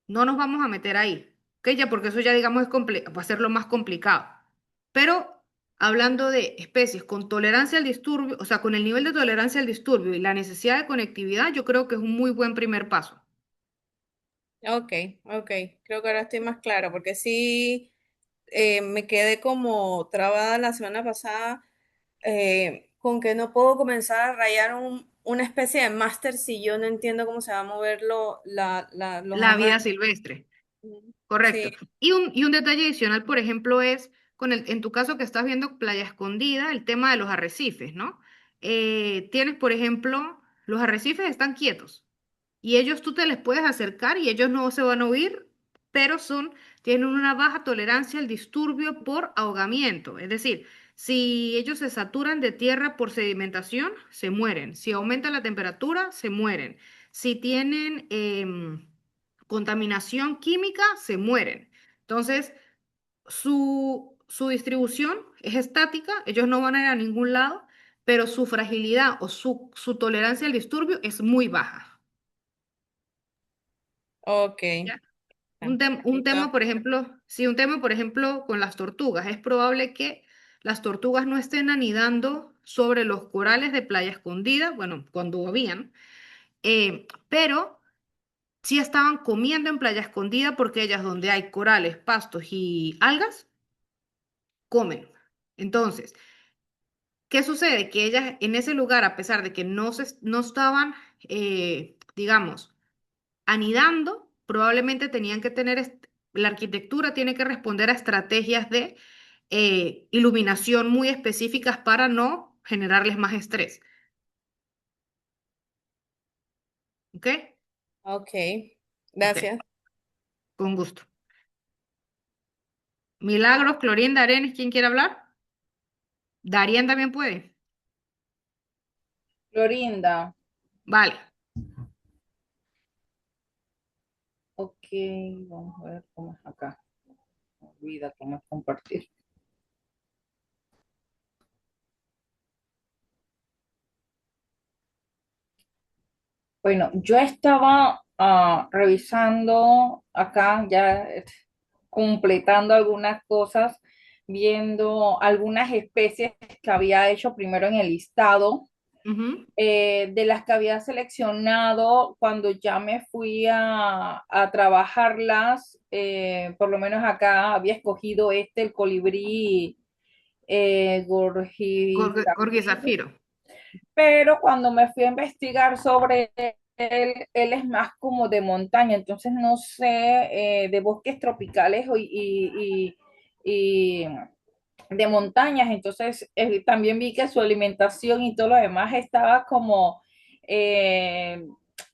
No nos vamos a meter ahí, ¿ok? Ya porque eso ya digamos va a ser lo más complicado. Pero hablando de especies con tolerancia al disturbio, o sea, con el nivel de tolerancia al disturbio y la necesidad de conectividad, yo creo que es un muy buen primer paso. Ok, ok, creo que ahora estoy más clara, porque sí me quedé como trabada la semana pasada con que no puedo comenzar a rayar una especie de máster si yo no entiendo cómo se va a mover los La vida animales. silvestre. Ujú. Correcto. Sí, Y un detalle adicional, por ejemplo, es en tu caso que estás viendo Playa Escondida, el tema de los arrecifes, ¿no? Tienes, por ejemplo, los arrecifes están quietos y ellos tú te les puedes acercar y ellos no se van a huir, pero tienen una baja tolerancia al disturbio por ahogamiento. Es decir, si ellos se saturan de tierra por sedimentación, se mueren. Si aumenta la temperatura, se mueren. Si tienen contaminación química, se mueren. Entonces, su distribución es estática, ellos no van a ir a ningún lado, pero su fragilidad o su tolerancia al disturbio es muy baja. ok. ¿Ya? Ah, Un listo. tema, por ejemplo, si un tema, por ejemplo, con las tortugas, es probable que las tortugas no estén anidando sobre los corales de Playa Escondida, bueno, cuando habían, pero sí estaban comiendo en Playa Escondida porque ellas donde hay corales, pastos y algas, comen. Entonces, ¿qué sucede? Que ellas en ese lugar, a pesar de que no estaban, digamos, anidando, probablemente tenían que tener, la arquitectura tiene que responder a estrategias de iluminación muy específicas para no generarles más estrés. ¿Ok? Ok, Ok, gracias. con gusto. Milagros, Clorinda, Arenes, ¿quién quiere hablar? Darien también puede. Florinda, Vale. ok, vamos a ver cómo es acá. Olvida cómo es compartir. Bueno, yo estaba revisando acá, ya completando algunas cosas, viendo algunas especies que había hecho primero en el listado, Ujú. de las que había seleccionado cuando ya me fui a trabajarlas. Por lo menos acá había escogido el colibrí Gorgue Gorgizafiro, Zafiro. pero cuando me fui a investigar sobre él es más como de montaña, entonces no sé, de bosques tropicales y de montañas, entonces también vi que su alimentación y todo lo demás estaba como eh,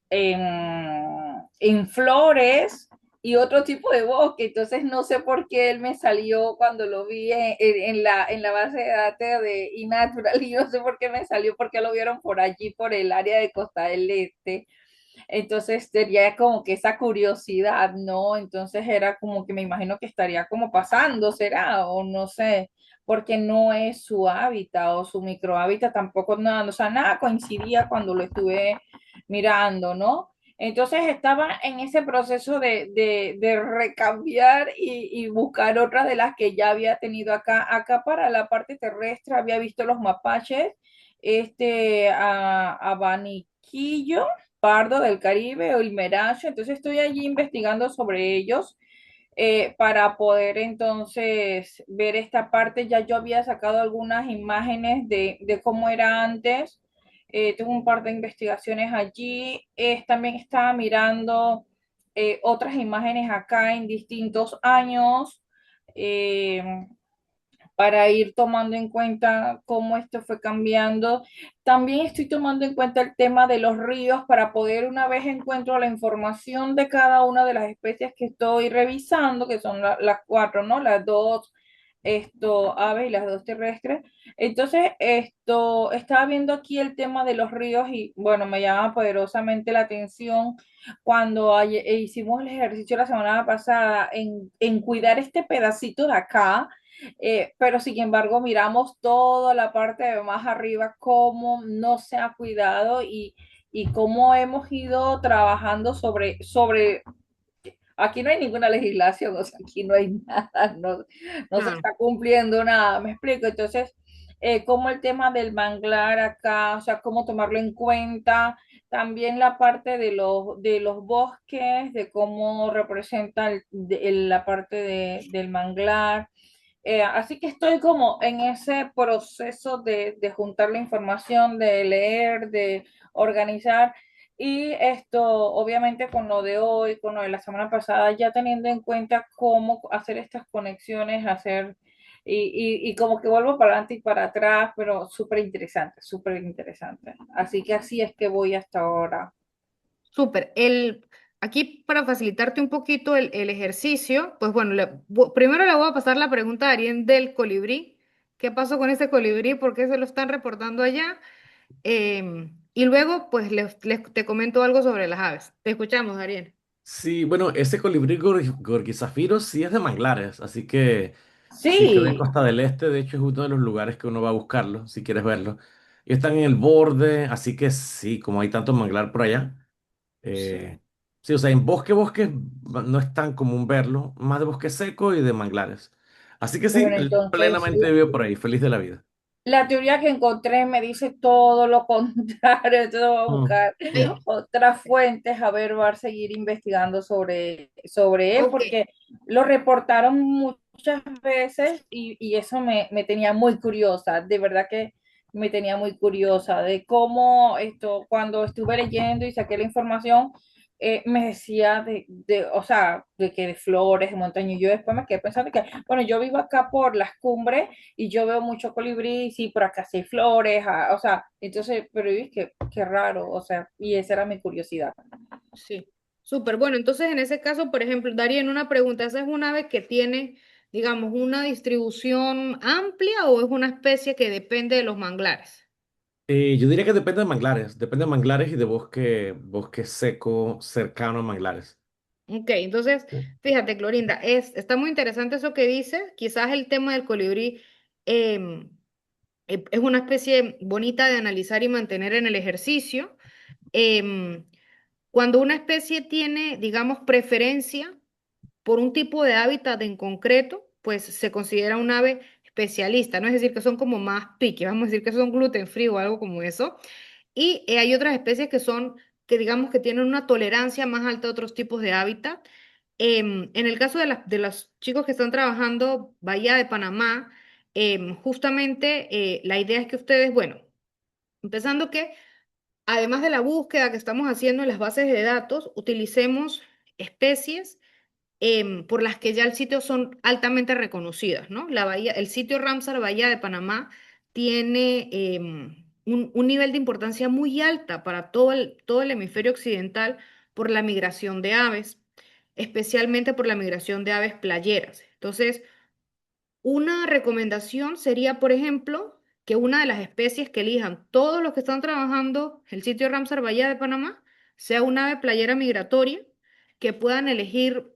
en flores y otro tipo de bosque, entonces no sé por qué él me salió cuando lo vi en la base de datos de iNatural y no sé por qué me salió, porque lo vieron por allí, por el área de Costa del Este. Entonces sería como que esa curiosidad, ¿no? Entonces era como que me imagino que estaría como pasando, será, o no sé, porque no es su hábitat o su microhábitat tampoco, nada, o sea, nada coincidía cuando lo estuve mirando, ¿no? Entonces estaba en ese proceso de recambiar y buscar otras de las que ya había tenido acá. Acá para la parte terrestre había visto los mapaches, abaniquillo, pardo del Caribe o el meracho, entonces estoy allí investigando sobre ellos, para poder entonces ver esta parte. Ya yo había sacado algunas imágenes de cómo era antes, tengo un par de investigaciones allí. También estaba mirando otras imágenes acá en distintos años. eh, para ir tomando en cuenta cómo esto fue cambiando. También estoy tomando en cuenta el tema de los ríos para poder, una vez encuentro la información de cada una de las especies que estoy revisando, que son las cuatro, ¿no? Las dos aves y las dos terrestres. Entonces, estaba viendo aquí el tema de los ríos y bueno, me llama poderosamente la atención cuando hicimos el ejercicio la semana pasada en cuidar este pedacito de acá, pero sin embargo miramos toda la parte de más arriba, cómo no se ha cuidado y cómo hemos ido trabajando sobre, aquí no hay ninguna legislación, o sea, aquí no hay nada, no se Claro. está cumpliendo nada, me explico. Entonces, cómo el tema del manglar acá, o sea, cómo tomarlo en cuenta, también la parte de los bosques, de cómo representa la parte del manglar. Así que estoy como en ese proceso de juntar la información, de leer, de organizar. Y obviamente con lo de hoy, con lo de la semana pasada, ya teniendo en cuenta cómo hacer estas conexiones, y como que vuelvo para adelante y para atrás, pero súper interesante, súper interesante. Así que así es que voy hasta ahora. Súper. Aquí para facilitarte un poquito el ejercicio, pues bueno, primero le voy a pasar la pregunta a Darien del colibrí. ¿Qué pasó con ese colibrí? ¿Por qué se lo están reportando allá? Y luego, pues te comento algo sobre las aves. Te escuchamos, Darien. Sí, bueno, ese colibrí gorguizafiro sí es de manglares, así que sí, creo que Sí, Costa del Este, de hecho, es uno de los lugares que uno va a buscarlo, si quieres verlo. Y están en el borde, así que sí, como hay tanto manglar por allá. sí. eh, sí, o sea, en bosque no es tan común verlo, más de bosque seco y de manglares. Así que sí, Bueno, él entonces plenamente vive por ahí, feliz de la vida. la teoría que encontré me dice todo lo contrario, entonces voy a Mm. buscar Sí. otras fuentes, a ver, voy a seguir investigando sobre él, Ok. porque lo reportaron muchas veces y eso me tenía muy curiosa, de verdad que me tenía muy curiosa de cómo cuando estuve leyendo y saqué la información, me decía o sea, de que de flores, de montaña, y yo después me quedé pensando que, bueno, yo vivo acá por las cumbres y yo veo mucho colibrí, sí, por acá sí hay flores, o sea, entonces, pero es que qué raro, o sea, y esa era mi curiosidad. Sí. Súper bueno. Entonces, en ese caso, por ejemplo, Daría, en una pregunta, ¿esa es un ave que tiene, digamos, una distribución amplia o es una especie que depende de los manglares? Yo diría que depende de manglares y de bosque seco cercano a manglares. Ok, entonces, fíjate, Clorinda, está muy interesante eso que dices. Quizás el tema del colibrí em, es una especie bonita de analizar y mantener en el ejercicio. Em, Cuando una especie tiene, digamos, preferencia por un tipo de hábitat en concreto, pues se considera un ave especialista, ¿no? Es decir, que son como más picky, vamos a decir que son gluten free o algo como eso. Y hay otras especies que son, que digamos que tienen una tolerancia más alta a otros tipos de hábitat. En el caso de los chicos que están trabajando Bahía de Panamá, justamente la idea es que ustedes, bueno, empezando que además de la búsqueda que estamos haciendo en las bases de datos, utilicemos especies por las que ya el sitio son altamente reconocidas, ¿no? La bahía, el sitio Ramsar Bahía de Panamá tiene un nivel de importancia muy alta para todo el hemisferio occidental por la migración de aves, especialmente por la migración de aves playeras. Entonces, una recomendación sería, por ejemplo, que una de las especies que elijan todos los que están trabajando el sitio Ramsar Bahía de Panamá sea un ave playera migratoria, que puedan elegir,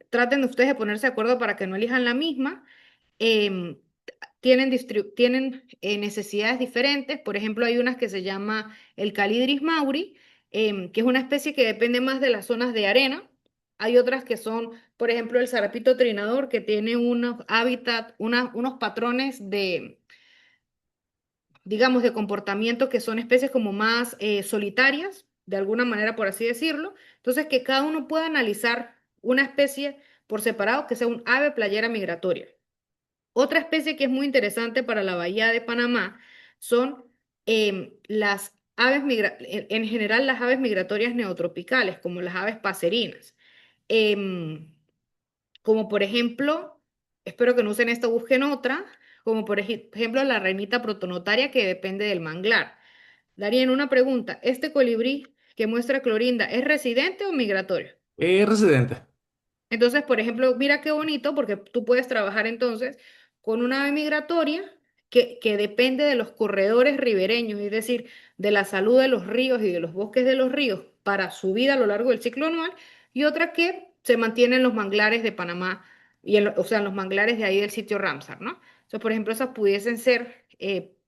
traten ustedes de ponerse de acuerdo para que no elijan la misma. em, tienen necesidades diferentes. Por ejemplo, hay unas que se llama el Calidris mauri, que es una especie que depende más de las zonas de arena. Hay otras que son, por ejemplo, el zarapito trinador, que tiene unos hábitats, unos patrones de, digamos, de comportamiento que son especies como más solitarias, de alguna manera, por así decirlo. Entonces, que cada uno pueda analizar una especie por separado, que sea un ave playera migratoria. Otra especie que es muy interesante para la bahía de Panamá son las aves en general las aves migratorias neotropicales, como las aves paserinas. Em, Como por ejemplo, espero que no usen esta, busquen otra, como por ejemplo la reinita protonotaria que depende del manglar. Darían una pregunta, ¿este colibrí que muestra Clorinda es residente o migratorio? Residente. Entonces, por ejemplo, mira qué bonito, porque tú puedes trabajar entonces con una ave migratoria que depende de los corredores ribereños, es decir, de la salud de los ríos y de los bosques de los ríos para su vida a lo largo del ciclo anual, y otra que se mantiene en los manglares de Panamá, o sea, en los manglares de ahí del sitio Ramsar, ¿no? Entonces, por ejemplo, esas pudiesen ser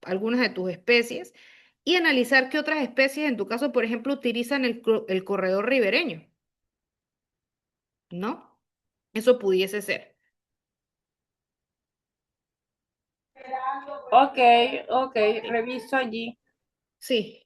algunas de tus especies y analizar qué otras especies, en tu caso, por ejemplo, utilizan el corredor ribereño, ¿no? Eso pudiese ser. Ok, ok, reviso allí. Sí,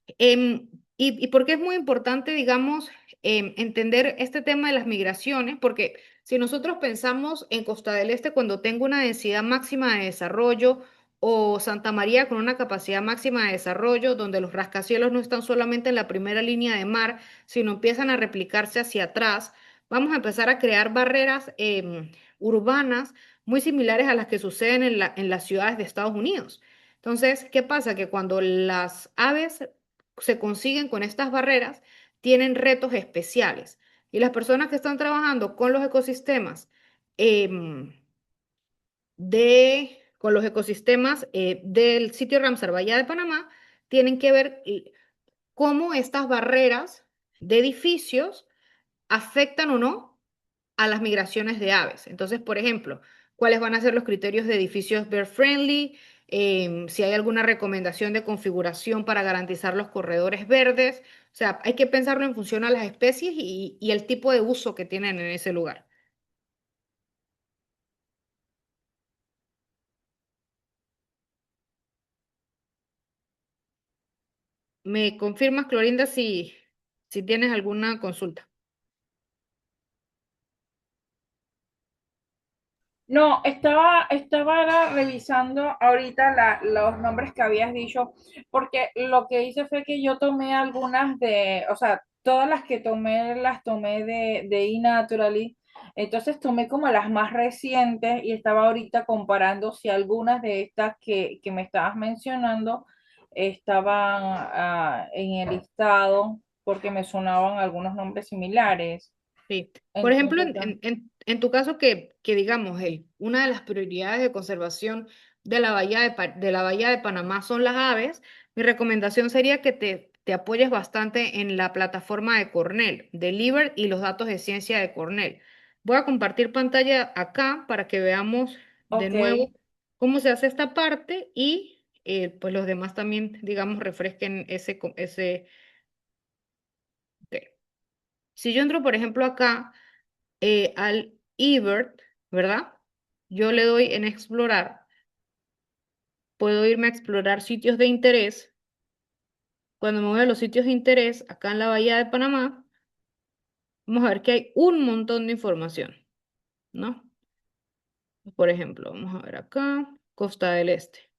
y porque es muy importante, digamos, entender este tema de las migraciones, porque si nosotros pensamos en Costa del Este cuando tengo una densidad máxima de desarrollo o Santa María con una capacidad máxima de desarrollo, donde los rascacielos no están solamente en la primera línea de mar, sino empiezan a replicarse hacia atrás, vamos a empezar a crear barreras urbanas muy similares a las que suceden en las ciudades de Estados Unidos. Entonces, ¿qué pasa? Que cuando las aves se consiguen con estas barreras, tienen retos especiales. Y las personas que están trabajando con los ecosistemas, em, con los ecosistemas del sitio Ramsar Bahía de Panamá, tienen que ver cómo estas barreras de edificios afectan o no a las migraciones de aves. Entonces, por ejemplo, ¿cuáles van a ser los criterios de edificios bird friendly? Si hay alguna recomendación de configuración para garantizar los corredores verdes. O sea, hay que pensarlo en función a las especies y el tipo de uso que tienen en ese lugar. ¿Me confirmas, Clorinda, si tienes alguna consulta? No, estaba era revisando ahorita los nombres que habías dicho, porque lo que hice fue que yo tomé algunas o sea, todas las que tomé las tomé de eNaturally, entonces tomé como las más recientes y estaba ahorita comparando si algunas de estas que me estabas mencionando estaban en el listado. porque me sonaban algunos nombres similares. Sí. Por ejemplo, Entonces, en tu caso que digamos, una de las prioridades de conservación de la de la bahía de Panamá son las aves, mi recomendación sería que te apoyes bastante en la plataforma de Cornell, de Liber y los datos de ciencia de Cornell. Voy a compartir pantalla acá para que veamos de ok, nuevo cómo se hace esta parte y pues los demás también, digamos, refresquen ese. Ok. Si yo entro, por ejemplo, acá al eBird, ¿verdad? Yo le doy en explorar, puedo irme a explorar sitios de interés. Cuando me voy a los sitios de interés, acá en la Bahía de Panamá, vamos a ver que hay un montón de información, ¿no? Por ejemplo, vamos a ver acá, Costa del Este.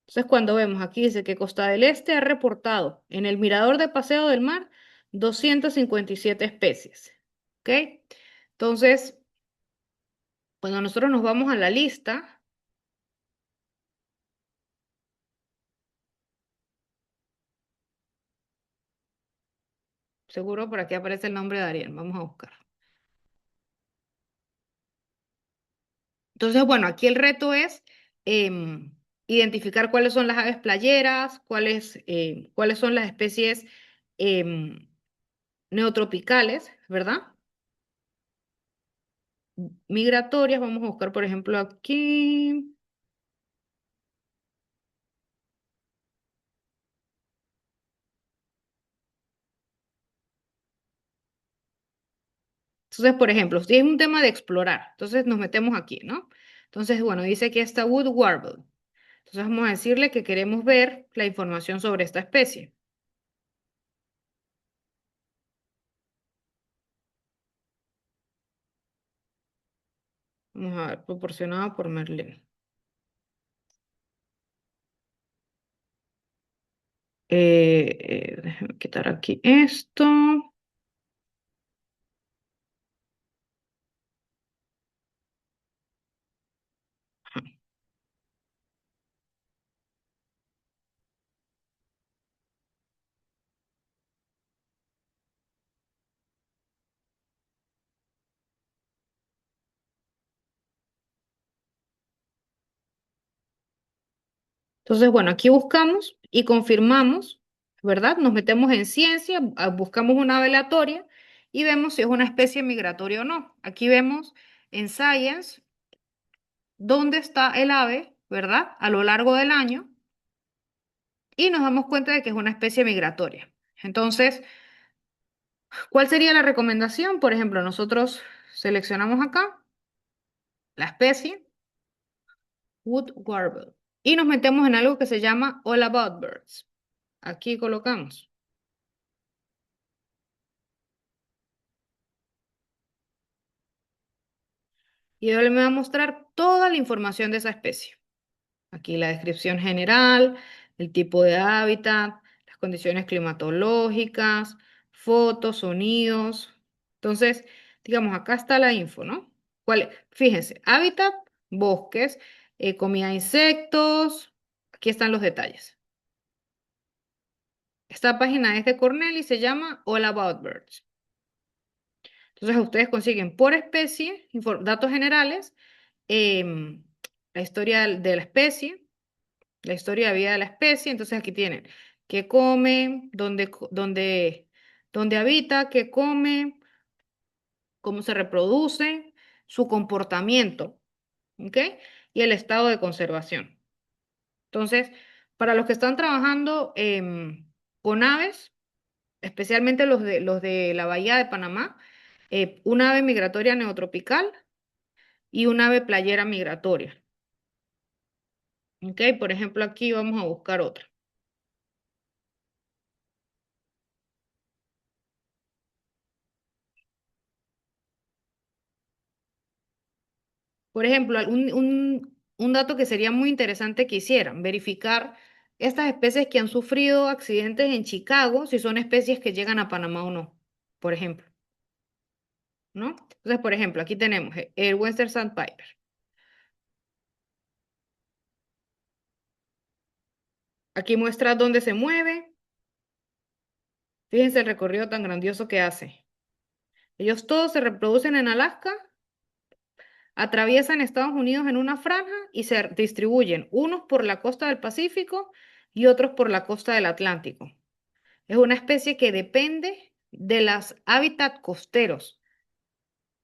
Entonces, cuando vemos aquí, dice que Costa del Este ha reportado en el Mirador de Paseo del Mar 257 especies, ¿ok? Entonces, cuando nosotros nos vamos a la lista, seguro por aquí aparece el nombre de Ariel. Vamos a buscar. Entonces, bueno, aquí el reto es em, identificar cuáles son las aves playeras, cuáles son las especies em, neotropicales, ¿verdad? Migratorias. Vamos a buscar, por ejemplo, aquí. Entonces, por ejemplo, si es un tema de explorar, entonces nos metemos aquí, ¿no? Entonces, bueno, dice que está Wood Warble. Entonces vamos a decirle que queremos ver la información sobre esta especie. Vamos a ver, proporcionado por Merlin. Déjame quitar aquí esto. Entonces, bueno, aquí buscamos y confirmamos, ¿verdad? Nos metemos en ciencia, buscamos una aleatoria y vemos si es una especie migratoria o no. Aquí vemos en Science dónde está el ave, ¿verdad? A lo largo del año y nos damos cuenta de que es una especie migratoria. Entonces, ¿cuál sería la recomendación? Por ejemplo, nosotros seleccionamos acá la especie Wood Warble y nos metemos en algo que se llama All About Birds. Aquí colocamos. Y él me va a mostrar toda la información de esa especie. Aquí la descripción general, el tipo de hábitat, las condiciones climatológicas, fotos, sonidos. Entonces, digamos, acá está la info, ¿no? Fíjense, hábitat, bosques, comida de insectos. Aquí están los detalles. Esta página es de Cornell y se llama All About Birds. Entonces, ustedes consiguen por especie, datos generales, em, la historia de la especie, la historia de vida de la especie. Entonces aquí tienen qué come, dónde habita, qué come, cómo se reproduce, su comportamiento, ¿ok? Y el estado de conservación. Entonces, para los que están trabajando con aves, especialmente los de la Bahía de Panamá, un ave migratoria neotropical y un ave playera migratoria. ¿Ok? Por ejemplo, aquí vamos a buscar otra. Por ejemplo, un dato que sería muy interesante que hicieran, verificar estas especies que han sufrido accidentes en Chicago, si son especies que llegan a Panamá o no, por ejemplo, ¿no? Entonces, por ejemplo, aquí tenemos el Western Sandpiper. Aquí muestra dónde se mueve, Fíjense el recorrido tan grandioso que hace. Ellos todos se reproducen en Alaska, atraviesan Estados Unidos en una franja y se distribuyen, unos por la costa del Pacífico y otros por la costa del Atlántico. Es una especie que depende de los hábitats costeros,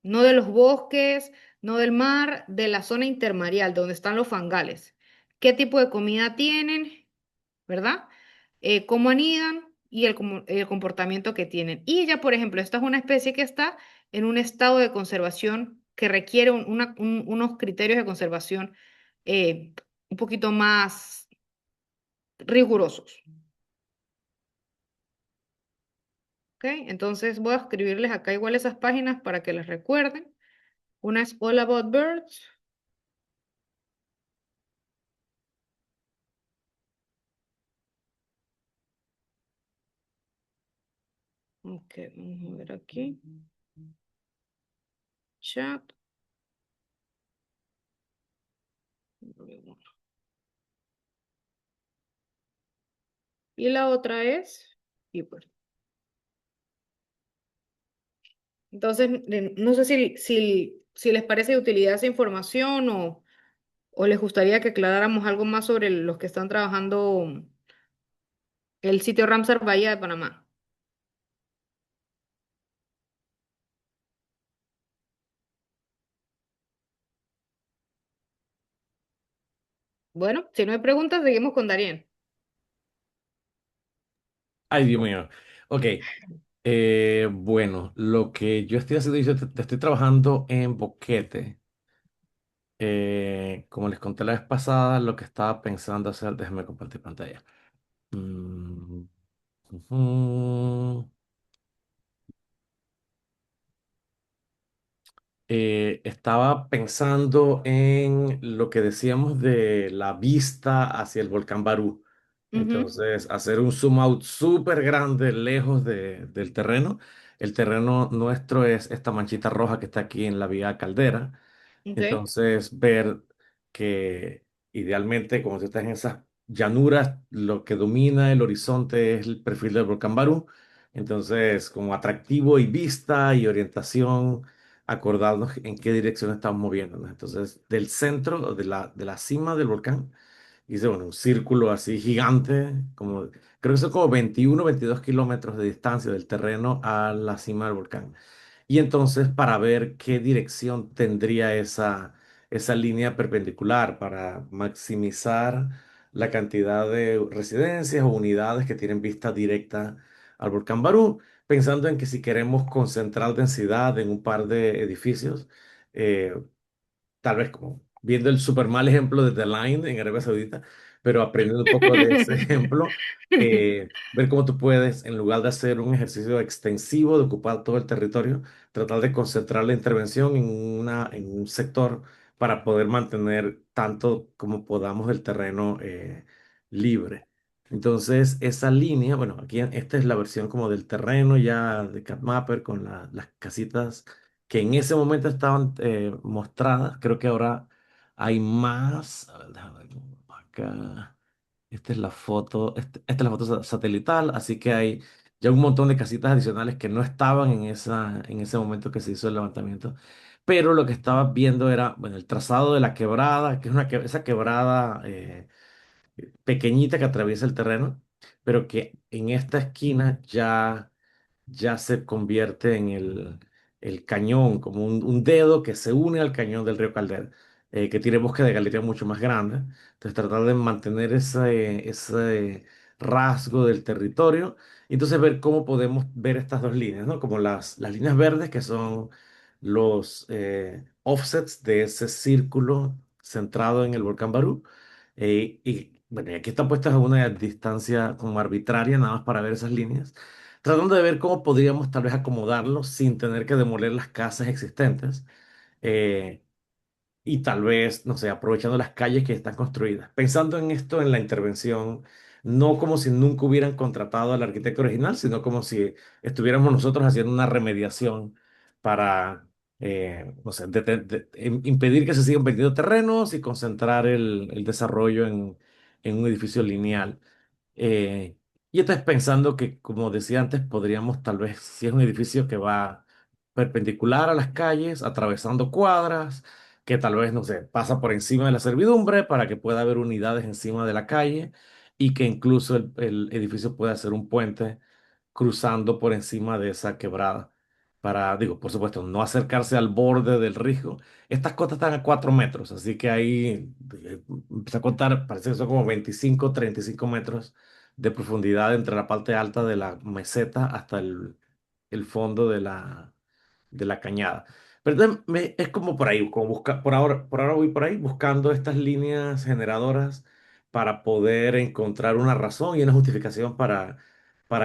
no de los bosques, no del mar, de la zona intermareal, donde están los fangales. ¿Qué tipo de comida tienen? ¿Verdad? Cómo anidan y el comportamiento que tienen. Y ya, por ejemplo, esta es una especie que está en un estado de conservación que requiere unos criterios de conservación eh, un poquito más rigurosos. ¿Ok? Entonces voy a escribirles acá igual esas páginas para que les recuerden. Una es All About Birds. Ok, vamos a ver aquí. Chat. Y la otra es Keeper. Entonces, no sé si les parece de utilidad esa información o les gustaría que aclaráramos algo más sobre los que están trabajando el sitio Ramsar Bahía de Panamá. Bueno, si no hay preguntas, seguimos con Darien. Ay, Dios mío. Ok. Bueno, lo que yo estoy haciendo, estoy trabajando en Boquete. Como les conté la vez pasada, lo que estaba pensando hacer, déjenme compartir pantalla. Mm, ujú. Estaba pensando en lo que decíamos de la vista hacia el volcán Barú. Ujú, Entonces, hacer un zoom out súper grande lejos del terreno. El terreno nuestro es esta manchita roja que está aquí en la vía Caldera. ok. Entonces, ver que idealmente, como tú estás en esas llanuras, lo que domina el horizonte es el perfil del volcán Barú. Entonces, como atractivo y vista y orientación, acordarnos en qué dirección estamos moviéndonos. Entonces, del centro, de la cima del volcán, hice bueno, un círculo así gigante, como, creo que son como 21 22 kilómetros de distancia del terreno a la cima del volcán. Y entonces para ver qué dirección tendría esa línea perpendicular para maximizar la cantidad de residencias o unidades que tienen vista directa al volcán Barú, pensando en que si queremos concentrar densidad en un par de edificios, eh, tal vez como viendo el super mal ejemplo de The Line en Arabia Saudita, pero aprendiendo un poco de ese ejemplo, ver cómo tú puedes, en lugar de hacer un ejercicio extensivo de ocupar todo el territorio, tratar de concentrar la intervención en un sector para poder mantener tanto como podamos el terreno libre. Entonces, esa línea, bueno, aquí esta es la versión como del terreno ya de CapMapper con las casitas que en ese momento estaban mostradas. Creo que ahora hay más. A ver, déjame ver acá. Esta es la foto, esta es la foto satelital, así que hay ya un montón de casitas adicionales que no estaban en ese momento que se hizo el levantamiento. Pero lo que estaba viendo era, bueno, el trazado de la quebrada, que es esa quebrada pequeñita que atraviesa el terreno, pero que en esta esquina ya se convierte en el cañón, como un dedo que se une al cañón del río Caldera, que tiene bosque de galería mucho más grande. Entonces tratar de mantener ese rasgo del territorio y entonces ver cómo podemos ver estas dos líneas, ¿no? Como las líneas verdes que son los offsets de ese círculo centrado en el volcán Barú. Y bueno, y aquí están puestas a una distancia como arbitraria, nada más para ver esas líneas, tratando de ver cómo podríamos tal vez acomodarlos sin tener que demoler las casas existentes. eh, y tal vez, no sé, aprovechando las calles que están construidas. Pensando en esto en la intervención, no como si nunca hubieran contratado al arquitecto original, sino como si estuviéramos nosotros haciendo una remediación para, no sé, impedir que se sigan vendiendo terrenos y concentrar el desarrollo en un edificio lineal. Eh, Y entonces pensando que, como decía antes, podríamos tal vez, si es un edificio que va perpendicular a las calles, atravesando cuadras, que tal vez, no sé, pasa por encima de la servidumbre para que pueda haber unidades encima de la calle y que incluso el edificio pueda ser un puente cruzando por encima de esa quebrada. Para, digo, por supuesto, no acercarse al borde del río. Estas costas están a 4 metros, así que ahí empecé a contar, parece que son como 25, 35 metros de profundidad entre la parte alta de la meseta hasta el fondo de la cañada. Pero entonces es como por ahí, como por ahora voy por ahí buscando estas líneas generadoras para poder encontrar una razón y una justificación para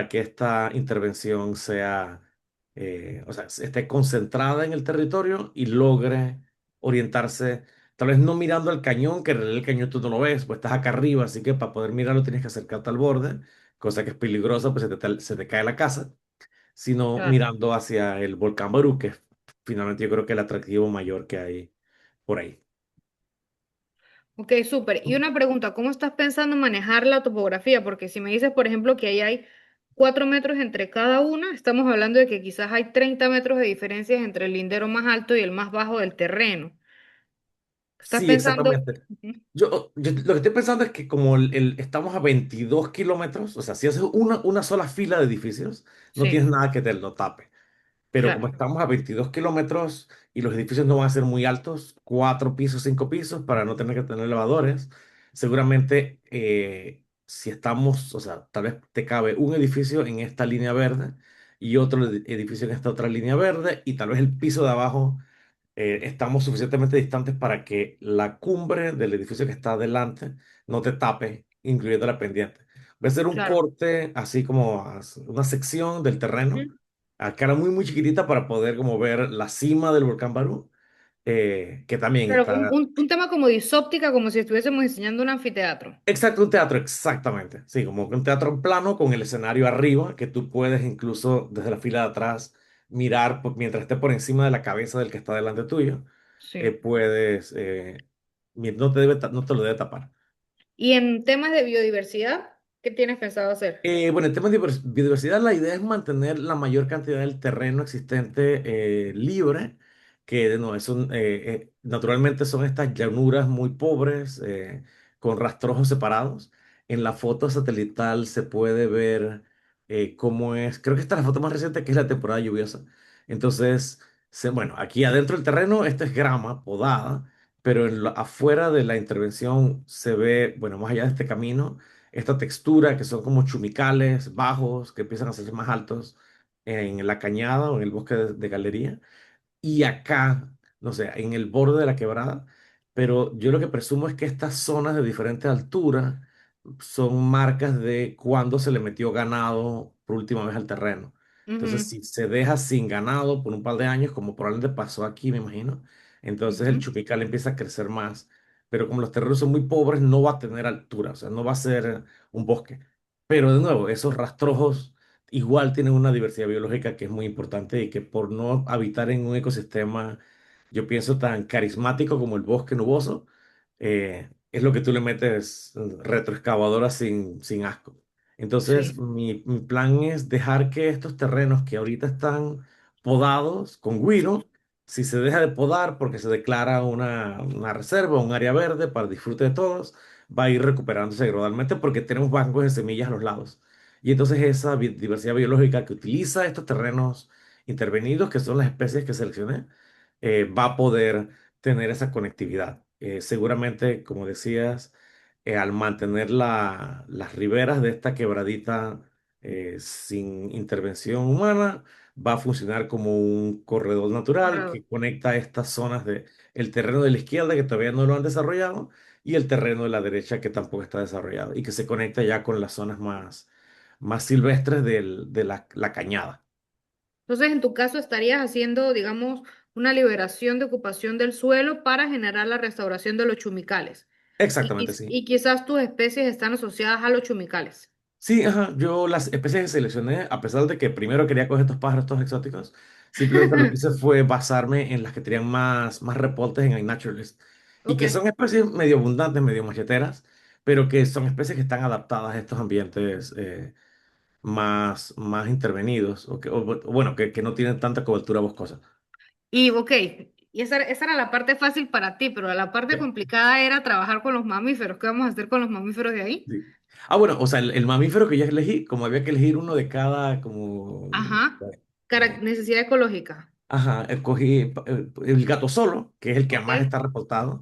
que esta intervención sea, o sea, esté concentrada en el territorio y logre orientarse, tal vez no mirando el cañón, que en realidad el cañón tú no lo ves, pues estás acá arriba, así que para poder mirarlo tienes que acercarte al borde, cosa que es peligrosa, pues se te cae la casa, sino Claro. mirando hacia el volcán Barú, que es finalmente yo creo que el atractivo mayor que hay por ahí. Ok, súper. Y una pregunta, ¿cómo estás pensando manejar la topografía? Porque si me dices, por ejemplo, que ahí hay 4 metros entre cada una, estamos hablando de que quizás hay 30 metros de diferencias entre el lindero más alto y el más bajo del terreno. ¿Estás Sí, pensando? exactamente. Ujú. Yo lo que estoy pensando es que como estamos a 22 kilómetros, o sea, si haces una sola fila de edificios, no Sí, tienes nada que te lo tape. Pero como claro, estamos a 22 kilómetros y los edificios no van a ser muy altos, 4 pisos, 5 pisos, para no tener que tener elevadores, seguramente si estamos, o sea, tal vez te cabe un edificio en esta línea verde y otro edificio en esta otra línea verde y tal vez el piso de abajo estamos suficientemente distantes para que la cumbre del edificio que está adelante no te tape, incluyendo la pendiente. Voy a hacer un claro. corte, así como una sección del terreno, Ujú. a cara muy, muy chiquitita para poder como ver la cima del volcán Barú, que también Claro, un, está. un, un tema como de isóptica, como si estuviésemos diseñando un anfiteatro. Exacto, un teatro, exactamente. Sí, como un teatro en plano con el escenario arriba, que tú puedes incluso desde la fila de atrás mirar mientras esté por encima de la cabeza del que está delante tuyo. Sí. Puedes, no te lo debe tapar. Y en temas de biodiversidad, ¿qué tienes pensado hacer? Bueno, en temas de biodiversidad, la idea es mantener la mayor cantidad del terreno existente libre, que de nuevo, naturalmente son estas llanuras muy pobres, con rastrojos separados. En la foto satelital se puede ver cómo es, creo que esta es la foto más reciente, que es la temporada lluviosa. Entonces, bueno, aquí adentro del terreno, esto es grama podada, pero afuera de la intervención se ve, bueno, más allá de este camino esta textura que son como chumicales bajos que empiezan a hacerse más altos en la cañada o en el bosque de galería y acá, no sé, en el borde de la quebrada, pero yo lo que presumo es que estas zonas de diferente altura son marcas de cuando se le metió ganado por última vez al terreno. Entonces, Ujú, si se deja sin ganado por un par de años, como probablemente pasó aquí, me imagino, entonces el ujú. chupical empieza a crecer más. Pero como los terrenos son muy pobres, no va a tener altura, o sea, no va a ser un bosque. Pero de nuevo, esos rastrojos igual tienen una diversidad biológica que es muy importante y que por no habitar en un ecosistema, yo pienso, tan carismático como el bosque nuboso, es lo que tú le metes retroexcavadora sin asco. Entonces, Sí. mi plan es dejar que estos terrenos que ahorita están podados con guiro, si se deja de podar porque se declara una reserva, un área verde para disfrute de todos, va a ir recuperándose gradualmente porque tenemos bancos de semillas a los lados. Y entonces esa diversidad biológica que utiliza estos terrenos intervenidos, que son las especies que seleccioné, va a poder tener esa conectividad. Seguramente, como decías, al mantener las riberas de esta quebradita sin intervención humana, va a funcionar como un corredor natural Correcto. que conecta estas zonas de el terreno de la izquierda que todavía no lo han desarrollado y el terreno de la derecha que tampoco está desarrollado y que se conecta ya con las zonas más silvestres de la cañada. Entonces, en tu caso, estarías haciendo, digamos, una liberación de ocupación del suelo para generar la restauración de los chumicales. Y, Exactamente, quiz- sí. y quizás tus especies están asociadas a los chumicales. Sí, ajá, yo las especies que seleccioné, a pesar de que primero quería coger estos pájaros, estos exóticos, simplemente lo que hice fue basarme en las que tenían más reportes en iNaturalist y Ok, que son especies medio abundantes, medio macheteras, pero que son especies que están adaptadas a estos ambientes más intervenidos, bueno, que no tienen tanta cobertura boscosa. Y ok, y esa era la parte fácil para ti, pero la parte Sí. complicada era trabajar con los mamíferos. ¿Qué vamos a hacer con los mamíferos de ahí? Sí. Bueno, o sea, el mamífero que ya elegí, como había que elegir uno de cada, como, Ajá. eh, Necesidad ecológica. ajá, escogí el gato solo, que es el que Ok. más está reportado,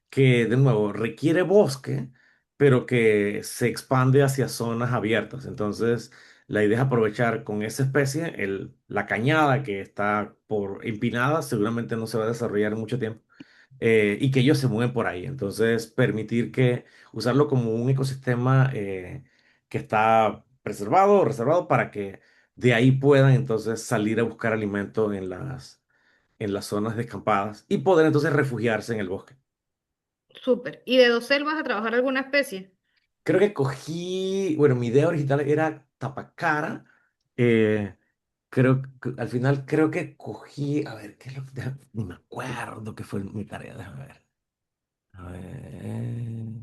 que de nuevo requiere bosque, pero que se expande hacia zonas abiertas. Entonces, la idea es aprovechar con esa especie la cañada que está por empinada, seguramente no se va a desarrollar en mucho tiempo, y que ellos se mueven por ahí. Entonces, permitir usarlo como un ecosistema que está preservado o reservado para que de ahí puedan entonces salir a buscar alimento en las zonas descampadas y poder entonces refugiarse en el bosque. Súper. ¿Y de dosel vas a trabajar alguna especie? Creo que bueno, mi idea original era tapacara. eh, al final creo que cogí, a ver, ¿qué es lo que, ni me acuerdo qué fue mi tarea, déjame ver. A ver.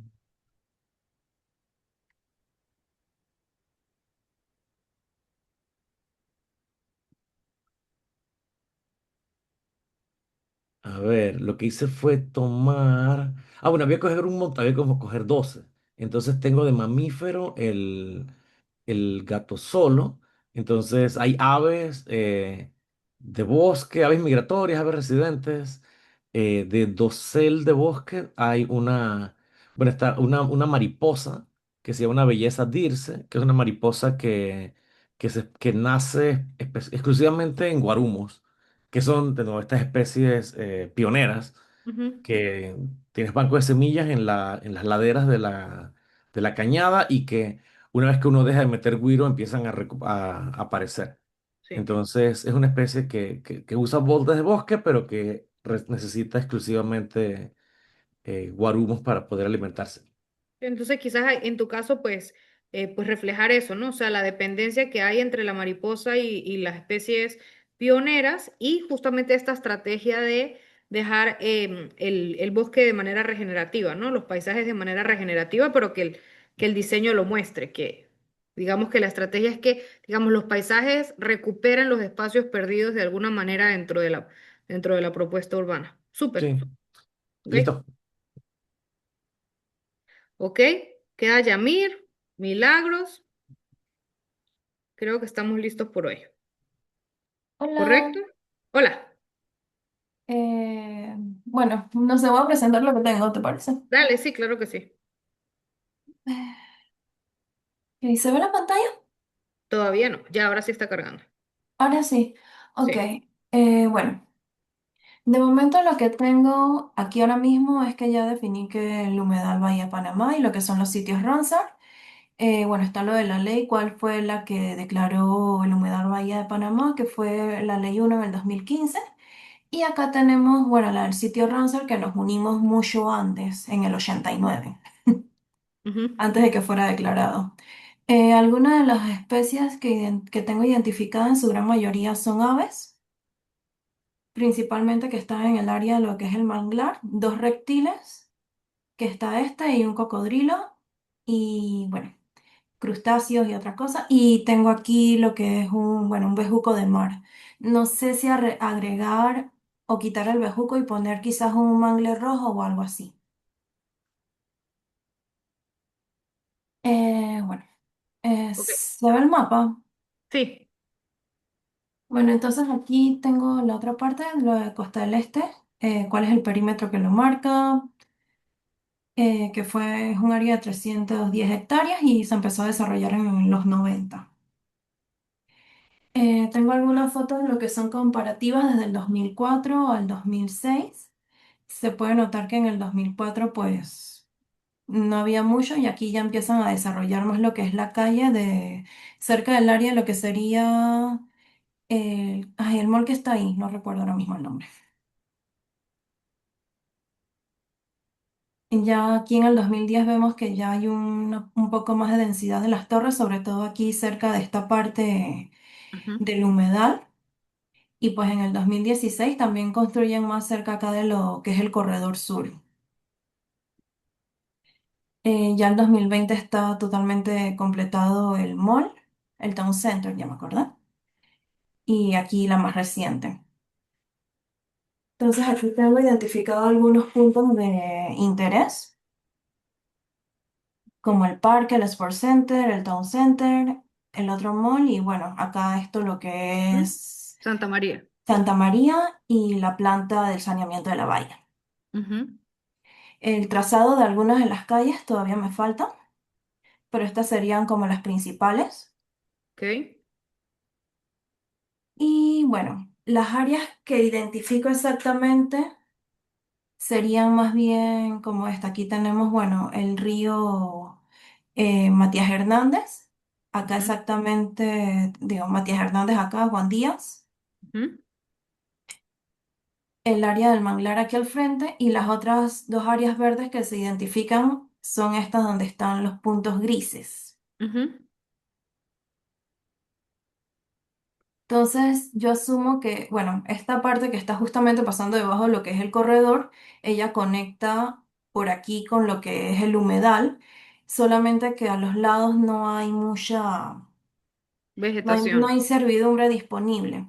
A ver, lo que hice fue tomar. Bueno, había que coger había como coger 12. Entonces tengo de mamífero el gato solo. Entonces hay aves de bosque, aves migratorias, aves residentes. De dosel de bosque hay bueno, está una mariposa que se llama una belleza dirce, que es una mariposa que nace exclusivamente en Guarumos, que son de nuevo estas especies pioneras, Ujú. que tienes banco de semillas en las laderas de la cañada y que una vez que uno deja de meter güiro empiezan a aparecer. Sí. Entonces es una especie que usa bordes de bosque, pero que necesita exclusivamente guarumos para poder alimentarse. Entonces, quizás en tu caso, pues reflejar eso, ¿no? O sea, la dependencia que hay entre la mariposa y las especies pioneras y justamente esta estrategia de dejar el bosque de manera regenerativa, ¿no? Los paisajes de manera regenerativa, pero que el diseño lo muestre, que digamos que la estrategia es que, digamos, los paisajes recuperen los espacios perdidos de alguna manera dentro de la propuesta urbana. Súper, Sí, ¿ok? listo. ¿Ok? Queda Yamir, Milagros. Creo que estamos listos por hoy. Hola, ¿Correcto? Hola. eh, bueno, no sé, voy a presentar lo que tengo, ¿te parece? Dale, sí, claro que sí. ¿Se ve la pantalla? Todavía no. Ya ahora sí está cargando. Ahora sí. Ok, Sí. bueno, de momento lo que tengo aquí ahora mismo es que ya definí que el humedal Bahía Panamá y lo que son los sitios Ramsar. Bueno, está lo de la ley, cuál fue la que declaró el humedal Bahía de Panamá, que fue la ley 1 en el 2015. Y acá tenemos, bueno, la del sitio Ramsar que nos unimos mucho antes, en el 89, Ujú, antes de que fuera declarado. Algunas de las especies que tengo identificadas en su gran mayoría son aves, principalmente que están en el área de lo que es el manglar, dos reptiles, que está este y un cocodrilo, y bueno, crustáceos y otra cosa. Y tengo aquí lo que es bueno, un bejuco de mar. No sé si agregar o quitar el bejuco y poner quizás un mangle rojo o algo así. Bueno, ok. ¿se ve el mapa? Sí. Bueno, entonces aquí tengo la otra parte, lo de Costa del Este, cuál es el perímetro que lo marca, es un área de 310 hectáreas y se empezó a desarrollar en los 90. Tengo algunas fotos de lo que son comparativas desde el 2004 al 2006. Se puede notar que en el 2004 pues no había mucho y aquí ya empiezan a desarrollar más lo que es la calle cerca del área, lo que sería el mall que está ahí, no recuerdo ahora mismo el nombre. Y ya aquí en el 2010 vemos que ya hay un poco más de densidad de las torres, sobre todo aquí cerca de esta parte Ujú. del humedal. Y pues en el 2016 también construyen más cerca acá de lo que es el corredor sur. Ya en 2020 está totalmente completado el mall. el Town Center, ya me acordé. Y aquí la más reciente. Entonces aquí tengo identificado algunos puntos de interés, como el parque, el Sports Center, el Town Center, el otro mall y bueno, acá esto lo que ¿Mm? es Santa María. Santa María y la planta del saneamiento de la bahía. Ujú. El trazado de algunas de las calles todavía me falta, pero estas serían como las principales. Ok. Y bueno, las áreas que identifico exactamente serían más bien como esta. Aquí tenemos, bueno, el río Matías Hernández. Acá Ujú, exactamente, digo, Matías Hernández acá, Juan Díaz. ujú, El área del manglar aquí al frente y las otras dos áreas verdes que se identifican son estas donde están los puntos grises. ujú. Entonces, yo asumo que, bueno, esta parte que está justamente pasando debajo de lo que es el corredor, ella conecta por aquí con lo que es el humedal, solamente que a los lados no hay mucha, no Vegetación. hay servidumbre disponible.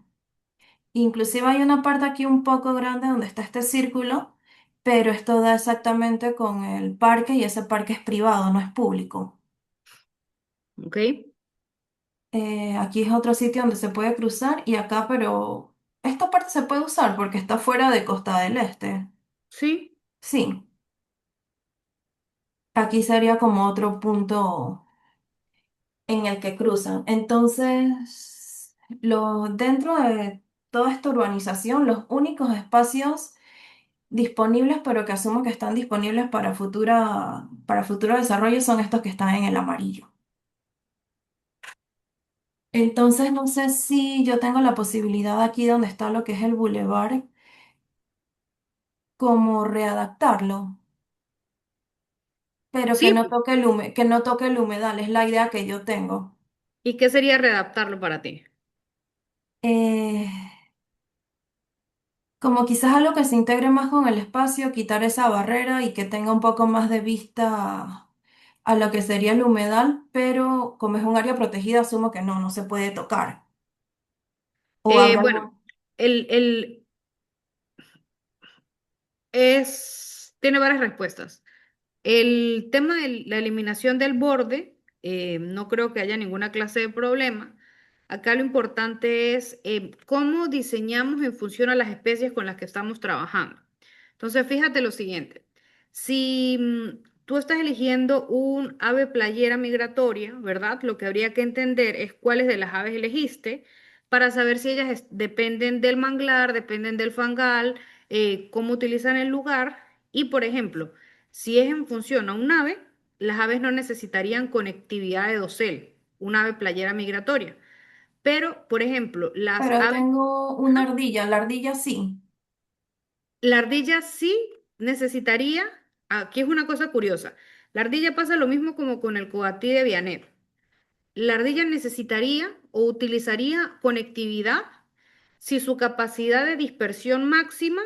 Inclusive hay una parte aquí un poco grande donde está este círculo, pero esto da exactamente con el parque y ese parque es privado, no es público. Ok. Aquí es otro sitio donde se puede cruzar y acá, pero esta parte se puede usar porque está fuera de Costa del Este. Sí. Sí, aquí sería como otro punto en el que cruzan. Entonces, dentro de toda esta urbanización, los únicos espacios disponibles, pero que asumo que están disponibles para futuro desarrollo, son estos que están en el amarillo. Entonces, no sé si yo tengo la posibilidad aquí donde está lo que es el bulevar, como readaptarlo, pero que Sí. no toque que no toque el humedal, es la idea que yo tengo. ¿Y qué sería readaptarlo para ti? Eh, Como quizás algo que se integre más con el espacio, quitar esa barrera y que tenga un poco más de vista a lo que sería el humedal, pero como es un área protegida, asumo que no se puede tocar. O habrá Bueno, algo. el tiene varias respuestas. El tema de la eliminación del borde, no creo que haya ninguna clase de problema. Acá lo importante es cómo diseñamos en función a las especies con las que estamos trabajando. Entonces, fíjate lo siguiente. Si tú estás eligiendo un ave playera migratoria, ¿verdad? Lo que habría que entender es cuáles de las aves elegiste para saber si ellas dependen del manglar, dependen del fangal, cómo utilizan el lugar. Y, por ejemplo, si es en función a un ave, las aves no necesitarían conectividad de dosel, un ave playera migratoria. Pero, por ejemplo, las Pero aves, tengo una ardilla, la ardilla sí. la ardilla sí necesitaría, aquí es una cosa curiosa, la ardilla pasa lo mismo como con el coatí de Vianet. La ardilla necesitaría o utilizaría conectividad si su capacidad de dispersión máxima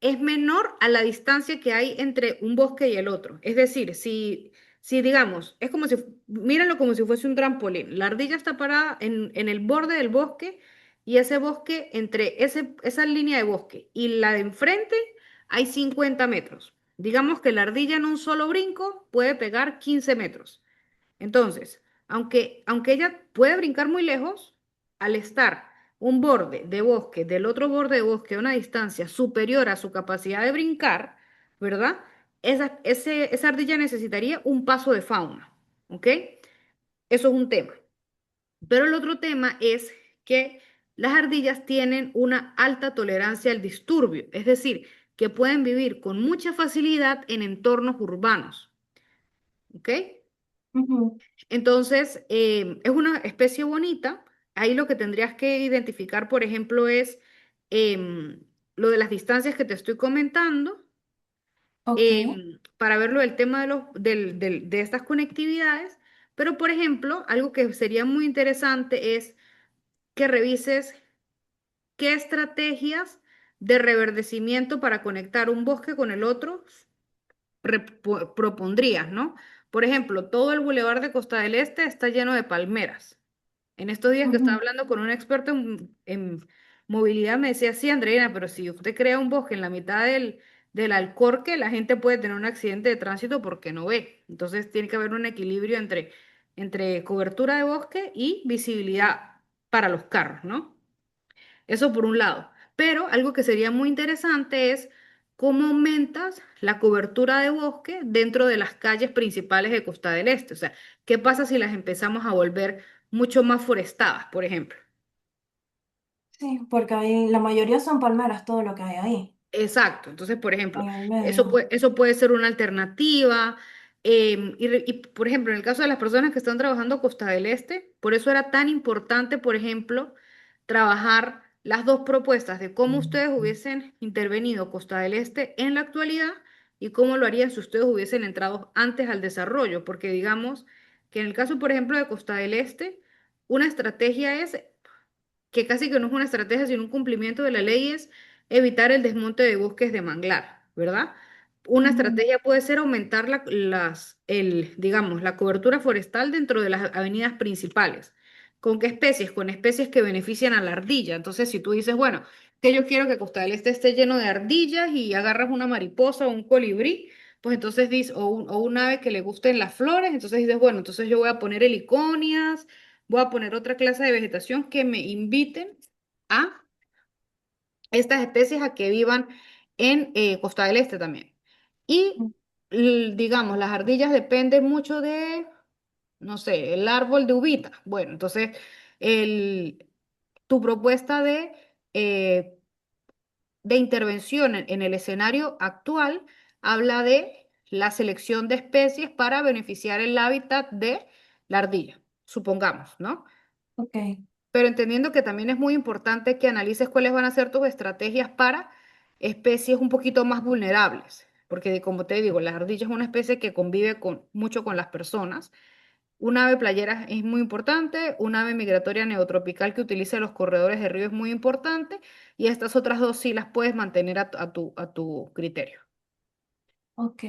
es menor a la distancia que hay entre un bosque y el otro. Es decir, si digamos, es como si, míralo como si fuese un trampolín. La ardilla está parada en el borde del bosque y ese bosque, entre esa línea de bosque y la de enfrente, hay 50 metros. Digamos que la ardilla en un solo brinco puede pegar 15 metros. Entonces, aunque ella puede brincar muy lejos, al estar un borde de bosque del otro borde de bosque a una distancia superior a su capacidad de brincar, ¿verdad? Esa ardilla necesitaría un paso de fauna, ¿ok? Eso es un tema. Pero el otro tema es que las ardillas tienen una alta tolerancia al disturbio, es decir, que pueden vivir con mucha facilidad en entornos urbanos, ¿ok? Ujú. Entonces, es una especie bonita. Ahí lo que tendrías que identificar, por ejemplo, es em, lo de las distancias que te estoy comentando, Ok. para verlo del tema de estas conectividades. Pero, por ejemplo, algo que sería muy interesante es que revises qué estrategias de reverdecimiento para conectar un bosque con el otro propondrías, ¿no? Por ejemplo, todo el bulevar de Costa del Este está lleno de palmeras. En estos días que estaba Ujú. hablando con un experto en movilidad, me decía, sí, Andreina, pero si usted crea un bosque en la mitad del Alcorque, la gente puede tener un accidente de tránsito porque no ve. Entonces tiene que haber un equilibrio entre cobertura de bosque y visibilidad para los carros, ¿no? Eso por un lado. Pero algo que sería muy interesante es cómo aumentas la cobertura de bosque dentro de las calles principales de Costa del Este. O sea, ¿qué pasa si las empezamos a volver mucho más forestadas, por ejemplo? Sí, porque ahí la mayoría son palmeras, todo lo que hay ahí, Exacto. Entonces, por ejemplo, en el eso medio. puede ser una alternativa. Y, por ejemplo, en el caso de las personas que están trabajando Costa del Este, por eso era tan importante, por ejemplo, trabajar las dos propuestas de cómo ustedes hubiesen intervenido Costa del Este en la actualidad y cómo lo harían si ustedes hubiesen entrado antes al desarrollo. Porque digamos que en el caso, por ejemplo, de Costa del Este, una estrategia es que casi que no es una estrategia, sino un cumplimiento de la ley, es evitar el desmonte de bosques de manglar, ¿verdad? Una Ujú. estrategia puede ser aumentar digamos, la cobertura forestal dentro de las avenidas principales. ¿Con qué especies? Con especies que benefician a la ardilla. Entonces, si tú dices, bueno, que yo quiero que Costa del Este esté lleno de ardillas y agarras una mariposa o un colibrí, pues entonces dices, o un ave que le gusten las flores, entonces dices, bueno, entonces yo voy a poner heliconias, voy a poner otra clase de vegetación que me inviten a estas especies a que vivan en Costa del Este también. Y digamos, las ardillas dependen mucho de, no sé, el árbol de uvita. Bueno, entonces el, tu propuesta eh, de intervención en el escenario actual habla de la selección de especies para beneficiar el hábitat de la ardilla, supongamos, ¿no? Ok, Pero entendiendo que también es muy importante que analices cuáles van a ser tus estrategias para especies un poquito más vulnerables, porque como te digo, la ardilla es una especie que convive mucho con las personas. Un ave playera es muy importante, un ave migratoria neotropical que utiliza los corredores de río es muy importante, y estas otras dos sí las puedes mantener a tu criterio. ok.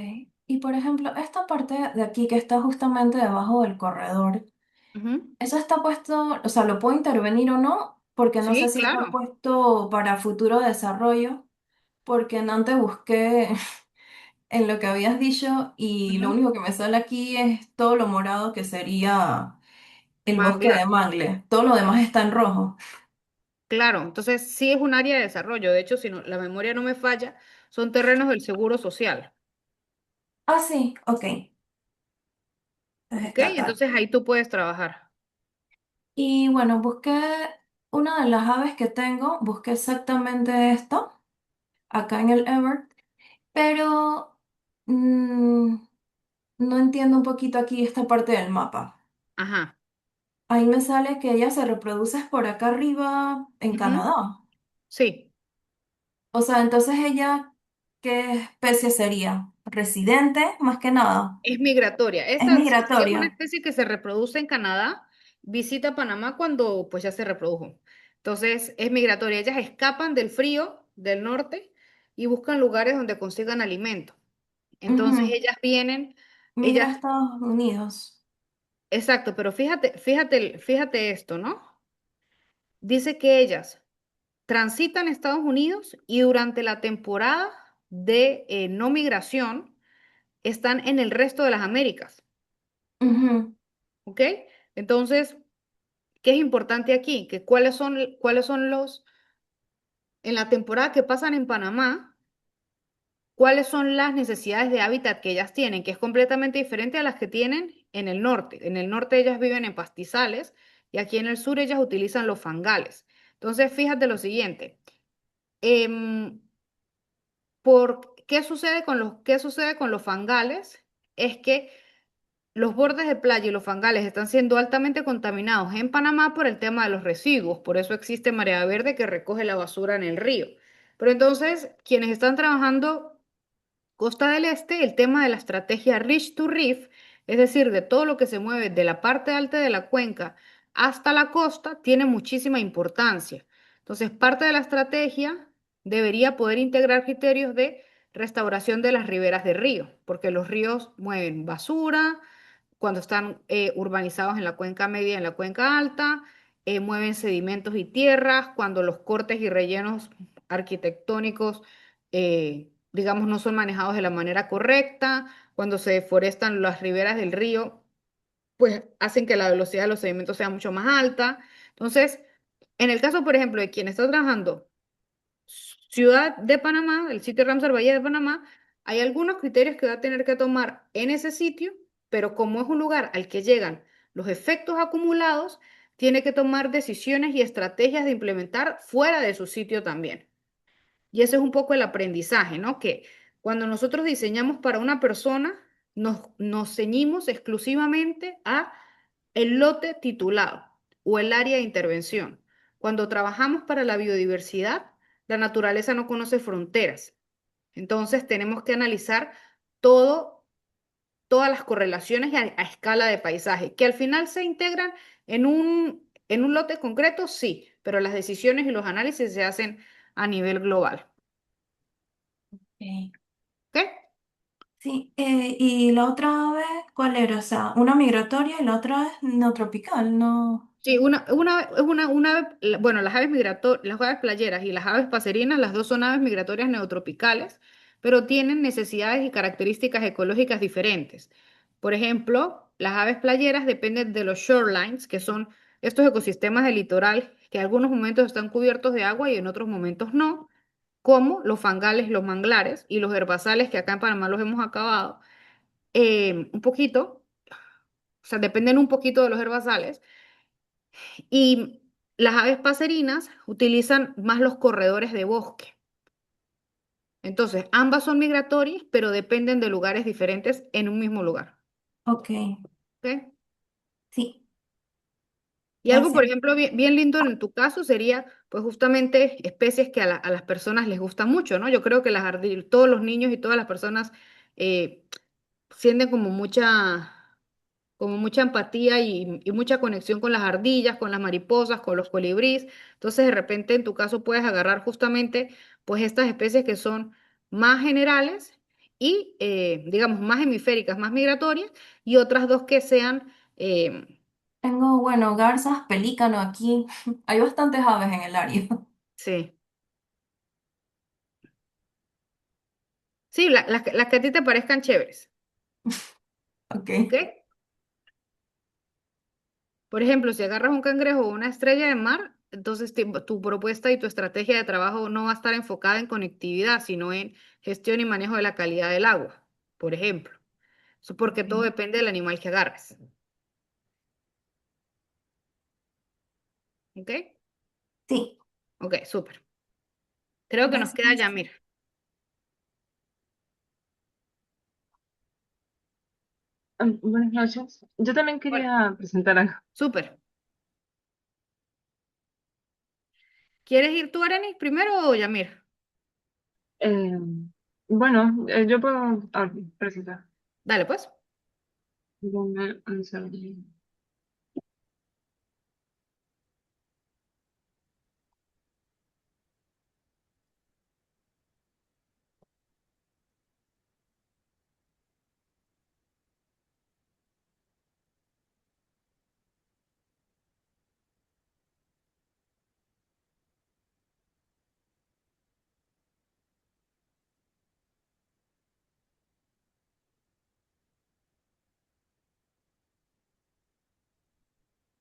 Y por ejemplo, esta parte de aquí que está justamente debajo del corredor, Ujú. ¿eso está puesto, o sea, lo puedo intervenir o no? Porque no sé Sí, si está claro. puesto para futuro desarrollo, porque en antes busqué en lo que habías dicho y lo Ujú. único que me sale aquí es todo lo morado que sería el bosque de Manglar. mangle. Todo lo demás está en rojo. Claro, entonces sí es un área de desarrollo. De hecho, si no, la memoria no me falla, son terrenos del seguro social. Ah, sí, ok. Entonces ¿Ok? está acá. Entonces ahí tú puedes trabajar. Y bueno, busqué una de las aves que tengo, busqué exactamente esto, acá en el Ever, pero mm, no entiendo un poquito aquí esta parte del mapa. Ajá. Ahí me sale que ella se reproduce por acá arriba en Ujú. Canadá. Sí, O sea, entonces ella, ¿qué especie sería? Residente, más que nada. es migratoria. Es Esta sí es una migratoria. especie que se reproduce en Canadá, visita Panamá cuando pues ya se reprodujo. Entonces es migratoria. Ellas escapan del frío del norte y buscan lugares donde consigan alimento. Entonces Ujú. ellas vienen, Migra a ellas, Estados Unidos. exacto, pero fíjate esto, ¿no? Dice que ellas transitan Estados Unidos y durante la temporada de no migración están en el resto de las Américas, Ujú, ¿ok? Entonces, ¿qué es importante aquí? Que cuáles son en la temporada que pasan en Panamá, cuáles son las necesidades de hábitat que ellas tienen, que es completamente diferente a las que tienen en el norte. En el norte ellas viven en pastizales y aquí en el sur ellas utilizan los fangales. Entonces, fíjate lo siguiente. em, ¿Qué sucede con los fangales? Es que los bordes de playa y los fangales están siendo altamente contaminados en Panamá por el tema de los residuos. Por eso existe Marea Verde que recoge la basura en el río. Pero entonces, quienes están trabajando Costa del Este, el tema de la estrategia Reach to Reef, es decir, de todo lo que se mueve de la parte alta de la cuenca hasta la costa, tiene muchísima importancia. Entonces, parte de la estrategia debería poder integrar criterios de restauración de las riberas de río, porque los ríos mueven basura cuando están urbanizados en la cuenca media y en la cuenca alta, mueven sedimentos y tierras cuando los cortes y rellenos arquitectónicos, digamos, no son manejados de la manera correcta, cuando se deforestan las riberas del río, pues hacen que la velocidad de los sedimentos sea mucho más alta. Entonces, en el caso, por ejemplo, de quien está trabajando Ciudad de Panamá, el sitio Ramsar Valle de Panamá, hay algunos criterios que va a tener que tomar en ese sitio, pero como es un lugar al que llegan los efectos acumulados, tiene que tomar decisiones y estrategias de implementar fuera de su sitio también. Y ese es un poco el aprendizaje, ¿no? Que cuando nosotros diseñamos para una persona, nos ceñimos exclusivamente a el lote titulado o el área de intervención. Cuando trabajamos para la biodiversidad, la naturaleza no conoce fronteras. Entonces tenemos que analizar todo, todas las correlaciones a escala de paisaje, que al final se integran en un lote concreto, sí, pero las decisiones y los análisis se hacen a nivel global. Ok. ¿Ok? Sí, y la otra vez, ¿cuál era? O sea, una migratoria y la otra es neotropical, ¿no? Sí, bueno, las aves las aves playeras y las aves paserinas, las dos son aves migratorias neotropicales, pero tienen necesidades y características ecológicas diferentes. Por ejemplo, las aves playeras dependen de los shorelines, que son estos ecosistemas del litoral que en algunos momentos están cubiertos de agua y en otros momentos no, como los fangales, los manglares y los herbazales, que acá en Panamá los hemos acabado un poquito, o sea, dependen un poquito de los herbazales. Y las aves paserinas utilizan más los corredores de bosque. Entonces, ambas son migratorias, pero dependen de lugares diferentes en un mismo lugar. Ok, ¿Ok? sí, Y algo, por gracias. ejemplo, bien lindo en tu caso sería, pues justamente especies que a las personas les gustan mucho, ¿no? Yo creo que todos los niños y todas las personas eh, sienten como mucha empatía y mucha conexión con las ardillas, con las mariposas, con los colibríes. Entonces, de repente, en tu caso, puedes agarrar justamente, pues, estas especies que son más generales y, digamos, más hemisféricas, más migratorias, y otras dos que sean, Tengo, bueno, garzas, pelícano aquí. Hay bastantes aves en el área. sí, sí, las que a ti te parezcan chéveres, Ok, ¿ok? Por ejemplo, si agarras un cangrejo o una estrella de mar, entonces tu propuesta y tu estrategia de trabajo no va a estar enfocada en conectividad, sino en gestión y manejo de la calidad del agua, por ejemplo. Eso porque todo ok. depende del animal que agarres. ¿Ok? Sí, Ok, súper. Creo que nos queda gracias. Yamir. Buenas noches. Yo también Hola. quería presentar algo. Súper. ¿Quieres ir tú, Aranis, primero o Yamir? Eh, bueno, yo puedo presentar. Dale, pues. Dame un segundo.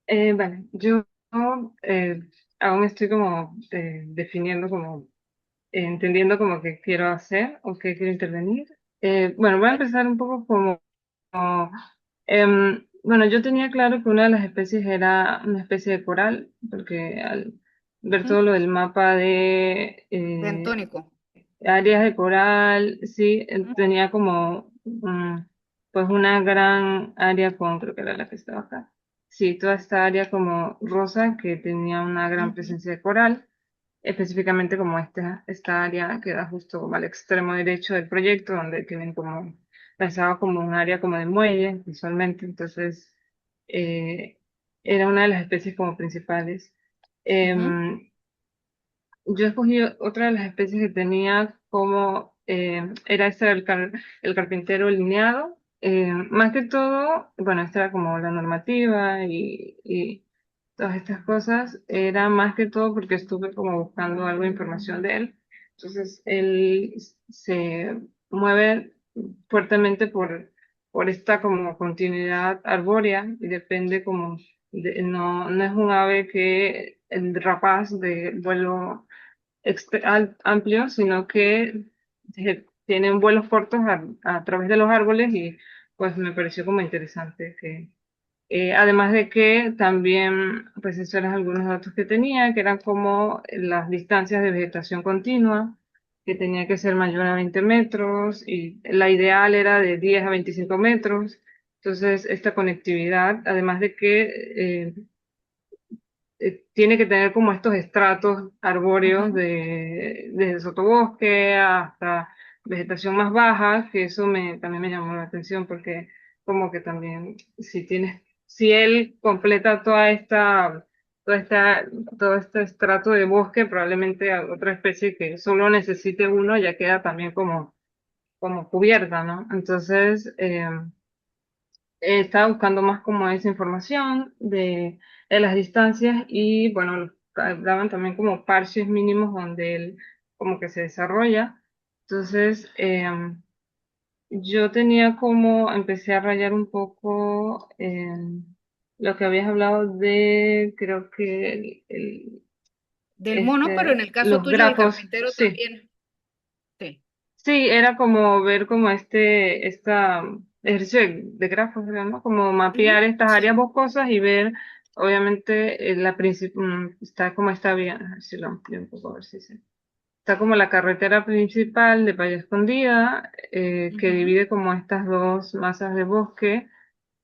Vale, yo eh, aún estoy como definiendo, como entendiendo como qué quiero hacer o qué quiero intervenir. Bueno, voy a empezar un poco como bueno, yo tenía claro que una de las especies era una especie de coral, porque al ver Ujú. todo lo del mapa de Bentónico. áreas de coral, sí, Ujú, tenía como pues una gran área con, creo que era la que estaba acá. Sí, toda esta área como rosa que tenía una gran ujú, presencia de coral, específicamente como esta área que da justo como al extremo derecho del proyecto, donde tienen como, pensaba como un área como de muelle visualmente, entonces era una de las especies como principales. ujú, Em, yo escogí otra de las especies que tenía como, era este el carpintero lineado. Más que todo, bueno, esta era como la normativa y todas estas cosas, era más que todo porque estuve como buscando algo de información de él. Entonces, él se mueve fuertemente por esta como continuidad arbórea y depende como, no es un ave que el rapaz de vuelo amplio, sino que tienen vuelos cortos a través de los árboles y pues me pareció como interesante que además de que también, pues esos eran algunos datos que tenía, que eran como las distancias de vegetación continua, que tenía que ser mayor a 20 metros y la ideal era de 10 a 25 metros. Entonces, esta conectividad, además de que tiene que tener como estos estratos arbóreos Ujú. desde sotobosque hasta vegetación más baja, que eso también me llamó la atención porque como que también si él completa toda esta, todo este estrato de bosque, probablemente a otra especie que solo necesite uno ya queda también como cubierta, ¿no? Entonces, estaba buscando más como esa información de las distancias y bueno, daban también como parches mínimos donde él como que se desarrolla. Entonces, yo tenía como, empecé a rayar un poco lo que habías hablado de, creo que Del mono, pero en el caso los tuyo del grafos, carpintero sí. también. Sí. Sí, era como ver como esta ejercicio de grafos, ¿no? Como Ujú. mapear estas áreas Sí. boscosas y ver, obviamente, está como esta vía, a ver si lo amplío un poco, a ver si se. Está como la carretera principal de Playa Escondida, que Ujú. divide como estas dos masas de bosque,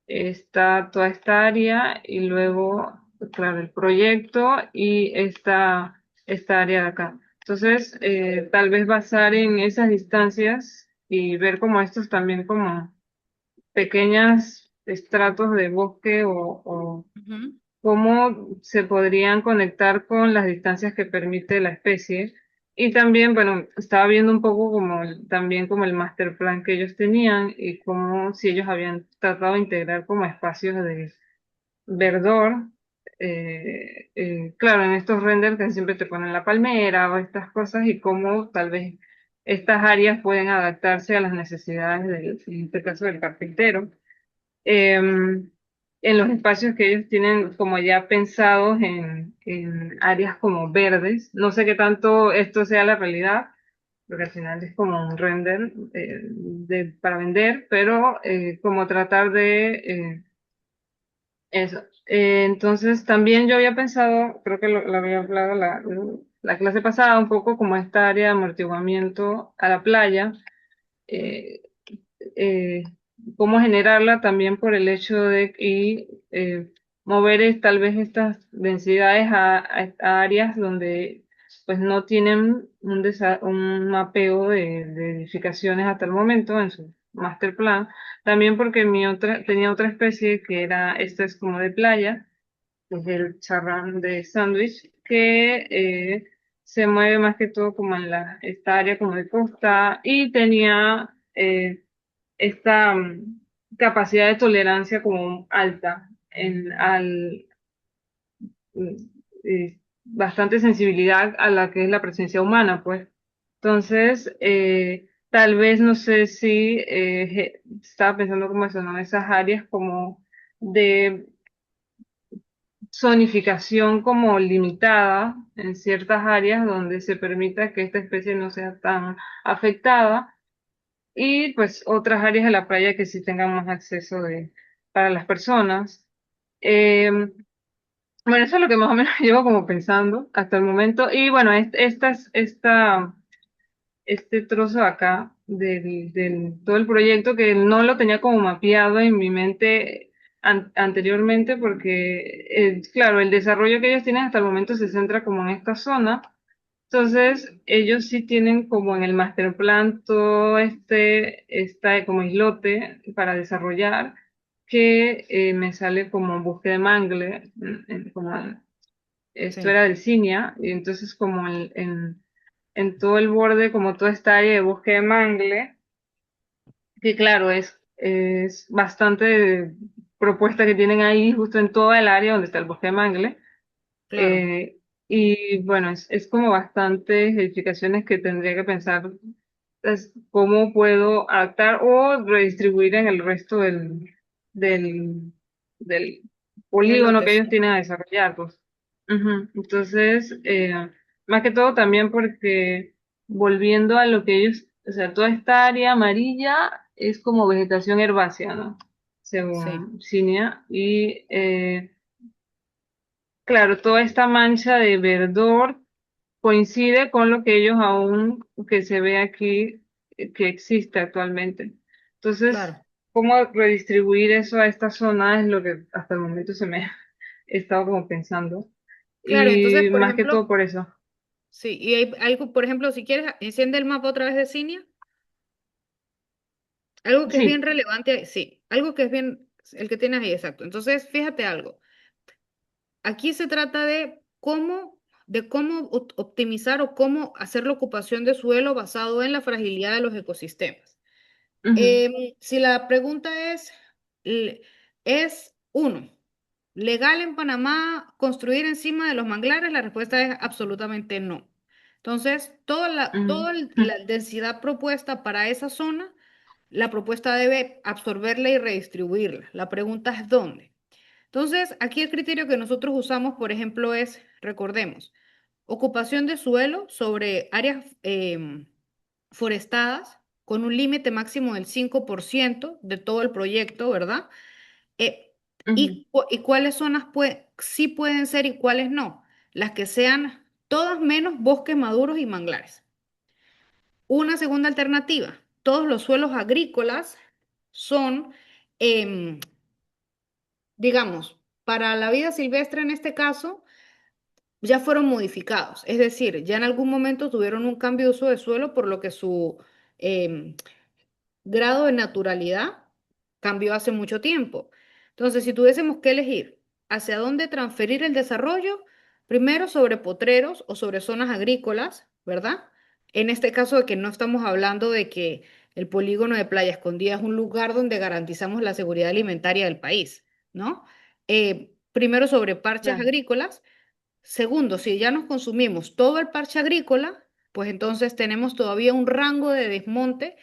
está toda esta área y luego, claro, el proyecto y esta área de acá. Entonces, tal vez basar en esas distancias y ver como estos también como pequeños estratos de bosque o Ujú. cómo se podrían conectar con las distancias que permite la especie. Y también, bueno, estaba viendo un poco como también como el master plan que ellos tenían y cómo si ellos habían tratado de integrar como espacios de verdor. Claro, en estos renders que siempre te ponen la palmera o estas cosas y cómo tal vez estas áreas pueden adaptarse a las necesidades en este caso del carpintero en los espacios que ellos tienen como ya pensados en áreas como verdes. No sé qué tanto esto sea la realidad, porque al final es como un render para vender, pero como tratar de eso. Entonces también yo había pensado, creo que lo había hablado la clase pasada, un poco como esta área de amortiguamiento a la playa. eh, eh, Cómo generarla también por el hecho de mover tal vez estas densidades a áreas donde pues no tienen un mapeo de edificaciones hasta el momento en su master plan. También porque tenía otra especie que esta es como de playa, que es el charrán de sándwich, que se mueve más que todo como en esta área como de costa y tenía esta capacidad de tolerancia como alta, mm, bastante sensibilidad a la que es la presencia humana, pues. Entonces, tal vez no sé si estaba pensando como eso, ¿no? Esas áreas como de zonificación como limitada en ciertas áreas donde se permita que esta especie no sea tan afectada y pues otras áreas de la playa que sí tengan más acceso para las personas. Eh, bueno, eso es lo que más o menos llevo como pensando hasta el momento. Y bueno, este trozo de acá del todo el proyecto que no lo tenía como mapeado en mi mente anteriormente porque, claro, el desarrollo que ellos tienen hasta el momento se centra como en esta zona entonces, ellos sí tienen como en el master plan todo está como islote para desarrollar, que me sale como bosque de mangle, como esto Sí, era del Cinia, y entonces como en todo el borde, como toda esta área de bosque de mangle, que claro, es bastante propuesta que tienen ahí justo en toda el área donde está el bosque de mangle. claro, Eh, y bueno, es como bastantes edificaciones que tendría que pensar cómo puedo adaptar o redistribuir en el resto del, del de polígono que lotes. ellos tienen a desarrollar, pues. Ujú. Entonces, más que todo también porque volviendo a lo que ellos, o sea, toda esta área amarilla es como vegetación herbácea, ¿no? Sí, Según Cinia. Y claro, toda esta mancha de verdor coincide con lo que ellos aún que se ve aquí que existe actualmente. Entonces, claro. ¿cómo redistribuir eso a esta zona? Es lo que hasta el momento se me he estado como pensando. Claro, entonces, Y por más que todo ejemplo, por eso. sí, y hay algo, por ejemplo, si quieres, enciende el mapa otra vez de Cinia. Algo que es bien Sí. relevante, sí, algo que es bien, el que tienes ahí, exacto. Entonces, fíjate algo. Aquí se trata de cómo optimizar o cómo hacer la ocupación de suelo basado en la fragilidad de los ecosistemas. Ujú, Si la pregunta l- es uno, ¿legal en Panamá construir encima de los manglares? La respuesta es absolutamente no. Entonces, ujú, toda la densidad propuesta para esa zona, la propuesta debe absorberla y redistribuirla. La pregunta es ¿dónde? Entonces, aquí el criterio que nosotros usamos, por ejemplo, es, recordemos, ocupación de suelo sobre áreas forestadas con un límite máximo del 5% de todo el proyecto, ¿verdad? Eh, ujú, y cuáles zonas sí pueden ser y cuáles no. Las que sean todas menos bosques maduros y manglares. Una segunda alternativa, todos los suelos agrícolas son, em, digamos, para la vida silvestre en este caso, ya fueron modificados. Es decir, ya en algún momento tuvieron un cambio de uso de suelo, por lo que su em, grado de naturalidad cambió hace mucho tiempo. Entonces, si tuviésemos que elegir hacia dónde transferir el desarrollo, primero sobre potreros o sobre zonas agrícolas, ¿verdad? En este caso de que no estamos hablando de que el polígono de Playa Escondida es un lugar donde garantizamos la seguridad alimentaria del país, ¿no? Primero sobre parches claro. agrícolas. Segundo, si ya nos consumimos todo el parche agrícola, pues entonces tenemos todavía un rango de desmonte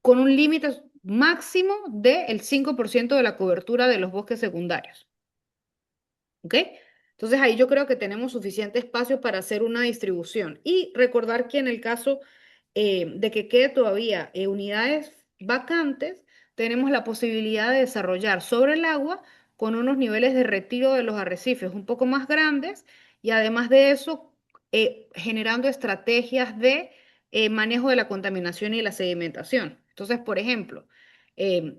con un límite máximo del 5% de la cobertura de los bosques secundarios. ¿Ok? Entonces ahí yo creo que tenemos suficiente espacio para hacer una distribución. Y recordar que en el caso de que quede todavía unidades vacantes, tenemos la posibilidad de desarrollar sobre el agua con unos niveles de retiro de los arrecifes un poco más grandes y además de eso, generando estrategias de manejo de la contaminación y la sedimentación. Entonces, por ejemplo, eh,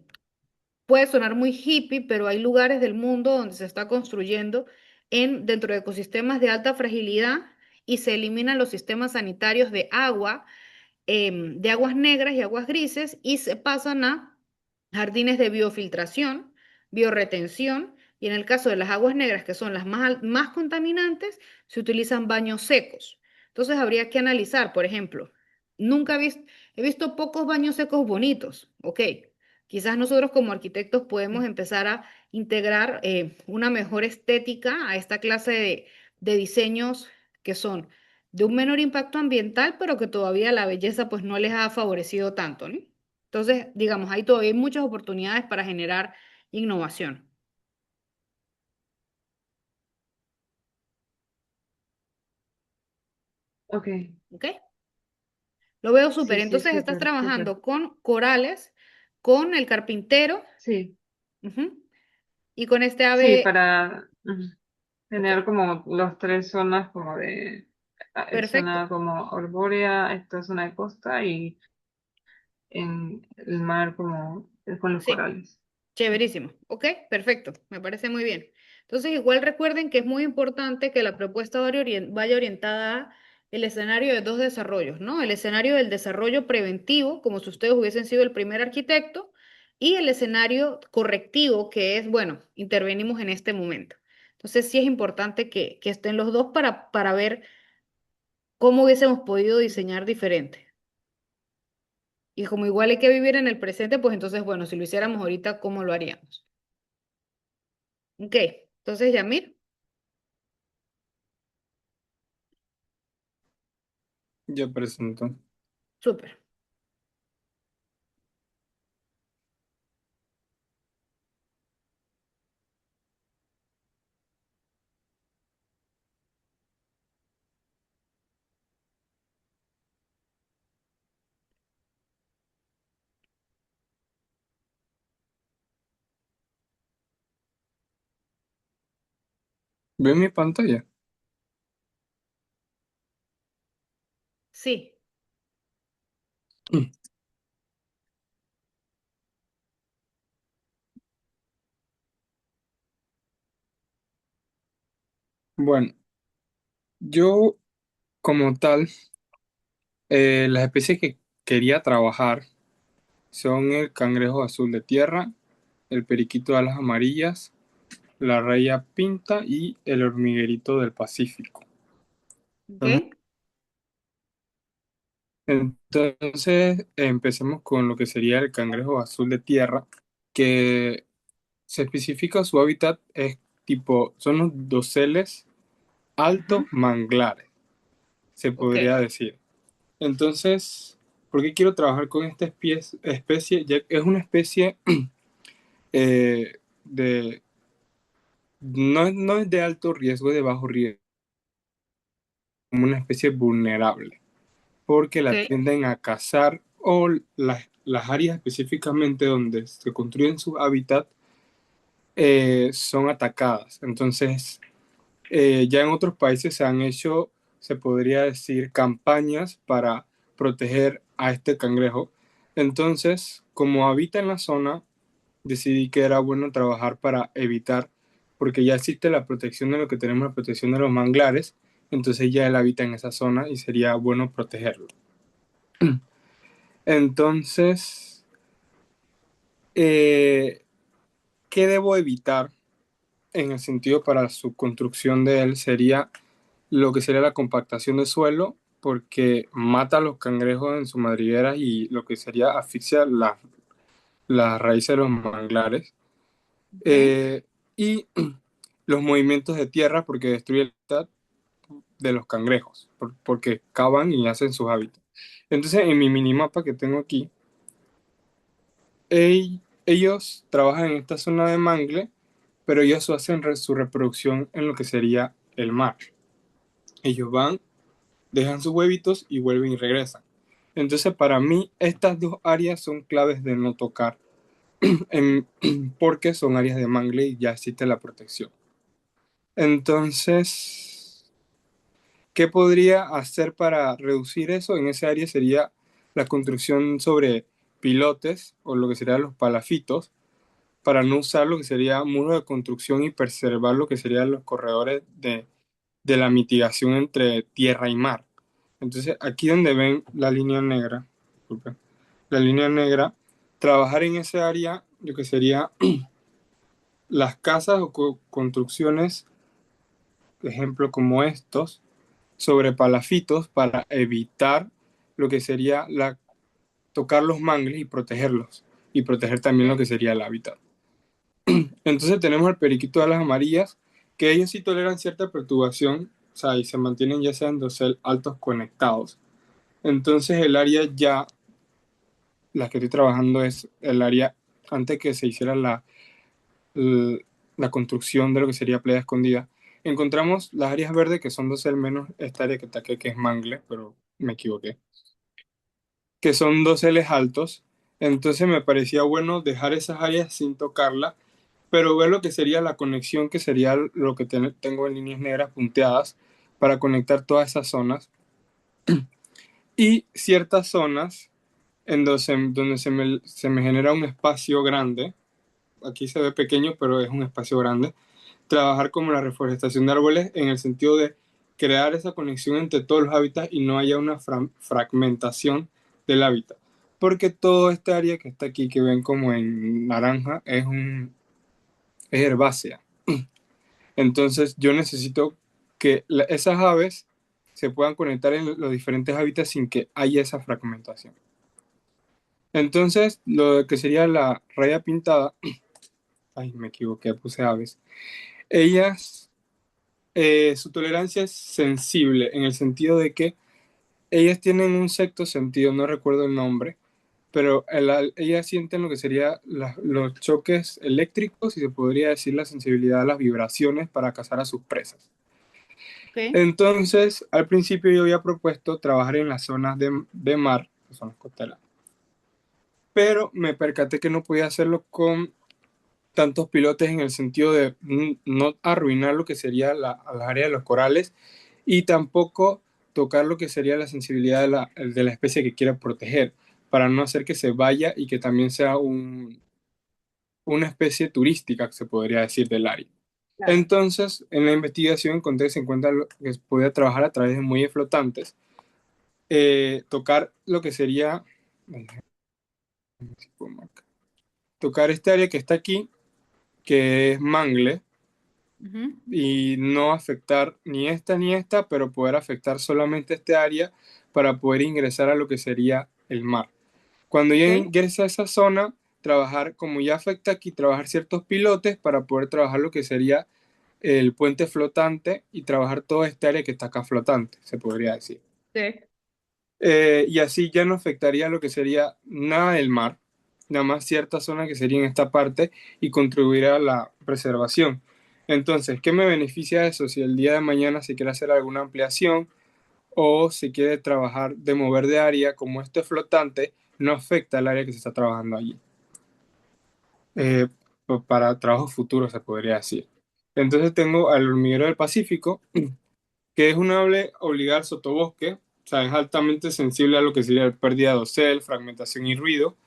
puede sonar muy hippie, pero hay lugares del mundo donde se está construyendo dentro de ecosistemas de alta fragilidad y se eliminan los sistemas sanitarios de aguas negras y aguas grises y se pasan a jardines de biofiltración, bioretención y en el caso de las aguas negras, que son las más contaminantes, se utilizan baños secos. Entonces habría que analizar, por ejemplo, nunca he visto pocos baños secos bonitos, ok. Quizás nosotros como arquitectos podemos empezar a integrar una mejor estética a esta clase de diseños que son de un menor impacto ambiental, pero que todavía la belleza pues no les ha favorecido tanto, ¿no? Entonces, digamos, ahí todavía hay muchas oportunidades para generar innovación, Ok. ¿ok? Lo veo súper. Sí, sí, Entonces, estás súper, súper. trabajando con corales, con el carpintero, Sí, ujú, y con este sí, ave, para ok, tener como los tres zonas como de perfecto. zona como arbórea, esta zona de costa y en el mar como con los Sí. corales. Chéverísimo. Ok, perfecto. Me parece muy bien. Entonces, igual recuerden que es muy importante que la propuesta vaya orientada a el escenario de dos desarrollos, ¿no? El escenario del desarrollo preventivo, como si ustedes hubiesen sido el primer arquitecto, y el escenario correctivo, que es, bueno, intervenimos en este momento. Entonces sí es importante que estén los dos para ver cómo hubiésemos podido diseñar diferente. Y como igual hay que vivir en el presente, pues entonces, bueno, si lo hiciéramos ahorita, ¿cómo lo haríamos? Ok, entonces, Yamir, Yo presento. súper. ¿Ven mi pantalla? Sí, Bueno, yo como tal, las especies que quería trabajar son el cangrejo azul de tierra, el periquito de alas amarillas, la raya pinta y el hormiguerito del Pacífico. ok, Ujú. Entonces, empecemos con lo que sería el cangrejo azul de tierra, que se especifica su hábitat es tipo, son los doseles altos ajá, manglares, se ok, podría decir. Entonces, ¿por qué quiero trabajar con esta especie? Ya que es una especie de, no es de alto riesgo, de bajo riesgo, como una especie vulnerable, porque ok, la tienden a cazar o las áreas específicamente donde se construyen su hábitat son atacadas. Entonces, ya en otros países se han hecho, se podría decir, campañas para proteger a este cangrejo. Entonces, como habita en la zona, decidí que era bueno trabajar para evitar, porque ya existe la protección de lo que tenemos, la protección de los manglares, entonces ya él habita en esa zona y sería bueno protegerlo. Entonces, eh, ¿qué debo evitar en el sentido para su construcción de él? Sería lo que sería la compactación de suelo, porque mata a los cangrejos en su madriguera y lo que sería asfixia las raíces de los manglares. ok, Eh, y los movimientos de tierra, porque destruye el hábitat de los cangrejos, porque cavan y hacen sus hábitats. Entonces, en mi minimapa que tengo aquí, ellos trabajan en esta zona de mangle, pero ellos hacen su reproducción en lo que sería el mar. Ellos van, dejan sus huevitos y vuelven y regresan. Entonces, para mí, estas dos áreas son claves de no tocar, en, porque son áreas de mangle y ya existe la protección. Entonces, ¿qué podría hacer para reducir eso? En esa área sería la construcción sobre pilotes o lo que serían los palafitos, para no usar lo que sería muro de construcción y preservar lo que serían los corredores de la mitigación entre tierra y mar. Entonces, aquí donde ven la línea negra, disculpen, la línea negra, trabajar en ese área, lo que sería las casas o construcciones, ejemplo como estos, sobre palafitos para evitar lo que sería tocar los mangles y proteger también lo ok, que sería el hábitat. Entonces tenemos el periquito de las amarillas, que ellos sí toleran cierta perturbación, o sea, y se mantienen ya sean dosel altos conectados. Entonces el área ya, la que estoy trabajando es el área antes que se hiciera l- la construcción de lo que sería playa escondida. Encontramos las áreas verdes que son dosel menos esta área que taqué, que es mangle, pero me equivoqué, que son doseles altos. Entonces me parecía bueno dejar esas áreas sin tocarla, pero ver lo que sería la conexión, que sería lo que tengo en líneas negras punteadas para conectar todas esas zonas y ciertas zonas en donde se me genera un espacio grande. Aquí se ve pequeño, pero es un espacio grande. Trabajar como la reforestación de árboles en el sentido de crear esa conexión entre todos los hábitats y no haya una fragmentación del hábitat. Porque todo este área que está aquí, que ven como en naranja, es herbácea. Entonces yo necesito que esas aves se puedan conectar en los diferentes hábitats sin que haya esa fragmentación. Entonces, lo que sería la raya pintada, ay, me equivoqué, puse aves. Ellas, su tolerancia es sensible en el sentido de que ellas tienen un sexto sentido, no recuerdo el nombre, pero ellas sienten lo que serían los choques eléctricos y se podría decir la sensibilidad a las vibraciones para cazar a sus presas. Ok. Entonces, al principio yo había propuesto trabajar en las zonas de mar, que son las costeras, pero me percaté que no podía hacerlo con tantos pilotes en el sentido de no arruinar lo que sería las áreas de los corales y tampoco tocar lo que sería la sensibilidad de la especie que quiera proteger, para no hacer que se vaya y que también sea una especie turística, se podría decir, del área. Claro. Entonces, en la investigación encontré que se encuentra que se podía trabajar a través de muelles flotantes, tocar lo que sería, tocar este área que está aquí, que es mangle, Ujú. y no afectar ni esta, pero poder afectar solamente este área para poder ingresar a lo que sería el mar. Cuando ya Ok. ingresa a esa zona, trabajar, como ya afecta aquí, trabajar ciertos pilotes para poder trabajar lo que sería el puente flotante y trabajar toda esta área que está acá flotante, se podría decir. Sí. Y así ya no afectaría lo que sería nada del mar, nada más cierta zona que sería en esta parte y contribuirá a la preservación. Entonces, ¿qué me beneficia eso si el día de mañana se quiere hacer alguna ampliación o se quiere trabajar de mover de área, como este flotante no afecta al área que se está trabajando allí? Eh, para trabajo futuro se podría decir. Entonces tengo al hormiguero del Pacífico, que es un ave obligada al sotobosque, o sea, es altamente sensible a lo que sería la pérdida de dosel, fragmentación y ruido.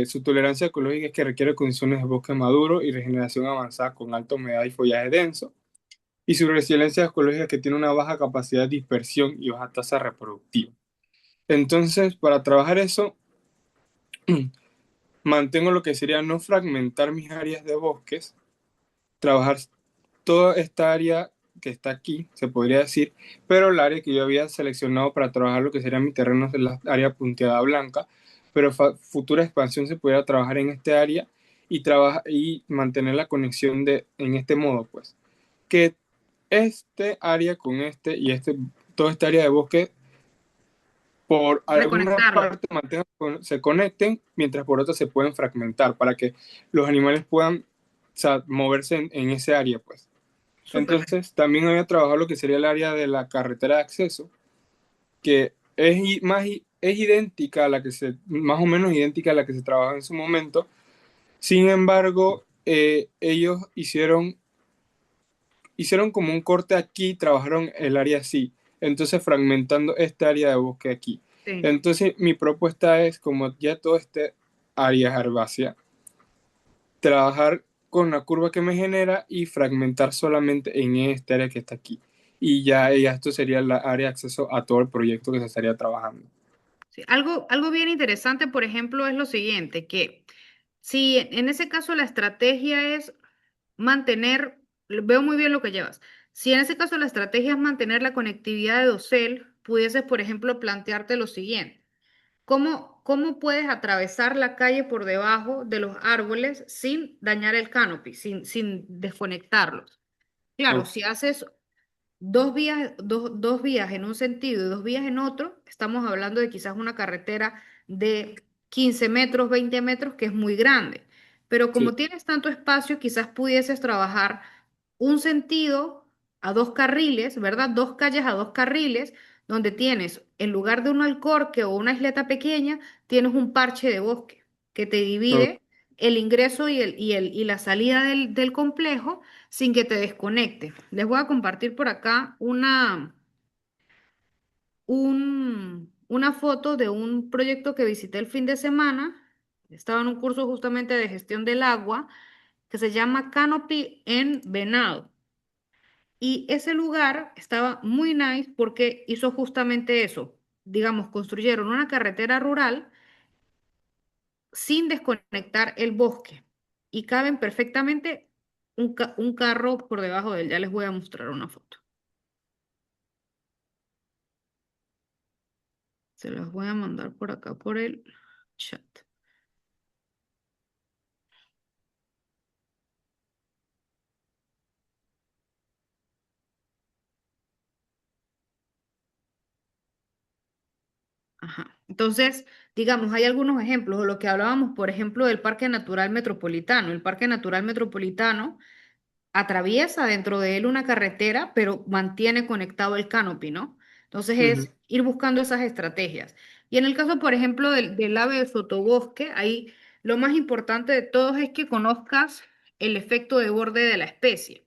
Su tolerancia ecológica es que requiere condiciones de bosque maduro y regeneración avanzada con alta humedad y follaje denso. Y su resiliencia ecológica es que tiene una baja capacidad de dispersión y baja tasa reproductiva. Entonces, para trabajar eso, mantengo lo que sería no fragmentar mis áreas de bosques, trabajar toda esta área que está aquí, se podría decir, pero el área que yo había seleccionado para trabajar lo que sería mi terreno es la área punteada blanca, pero futura expansión se pudiera trabajar en este área y mantener la conexión en este modo, pues, que este área con toda esta área de bosque, por alguna Reconectarlo. parte se conecten, mientras por otra se pueden fragmentar para que los animales puedan, o sea, moverse en ese área, pues. Súper. Entonces, también había trabajado lo que sería el área de la carretera de acceso, que es idéntica a la que más o menos idéntica a la que se trabajaba en su momento. Sin embargo, ellos hicieron como un corte aquí, trabajaron el área así, entonces fragmentando esta área de bosque aquí. Sí. Entonces, mi propuesta es, como ya todo este área es herbácea, trabajar con la curva que me genera y fragmentar solamente en esta área que está aquí. Y ya esto sería la área de acceso a todo el proyecto que se estaría trabajando. Sí, algo bien interesante, por ejemplo, es lo siguiente, que si en ese caso la estrategia es mantener, veo muy bien lo que llevas, si en ese caso la estrategia es mantener la conectividad de dosel, pudieses, por ejemplo, plantearte lo siguiente, ¿cómo puedes atravesar la calle por debajo de los árboles sin dañar el canopy, sin desconectarlos? Claro, Ok, si haces dos vías en un sentido y dos vías en otro, estamos hablando de quizás una carretera de 15 metros, 20 metros, que es muy grande. Pero sí, como tienes tanto espacio, quizás pudieses trabajar un sentido a dos carriles, ¿verdad? Dos calles a dos carriles, donde tienes, en lugar de un alcorque o una isleta pequeña, tienes un parche de bosque que te ok, divide el ingreso y la salida del complejo sin que te desconecte. Les voy a compartir por acá una foto de un proyecto que visité el fin de semana. Estaba en un curso justamente de gestión del agua que se llama Canopy en Venado. Y ese lugar estaba muy nice porque hizo justamente eso. Digamos, construyeron una carretera rural sin desconectar el bosque y caben perfectamente un carro por debajo de él. Ya les voy a mostrar una foto. Se las voy a mandar por acá por el chat. Ajá. Entonces, digamos, hay algunos ejemplos, o lo que hablábamos, por ejemplo, del Parque Natural Metropolitano. El Parque Natural Metropolitano atraviesa dentro de él una carretera, pero mantiene conectado el canopy, ¿no? Entonces Ujú, es ir buscando esas estrategias. Y en el caso, por ejemplo, del ave de sotobosque, ahí lo más importante de todo es que conozcas el efecto de borde de la especie.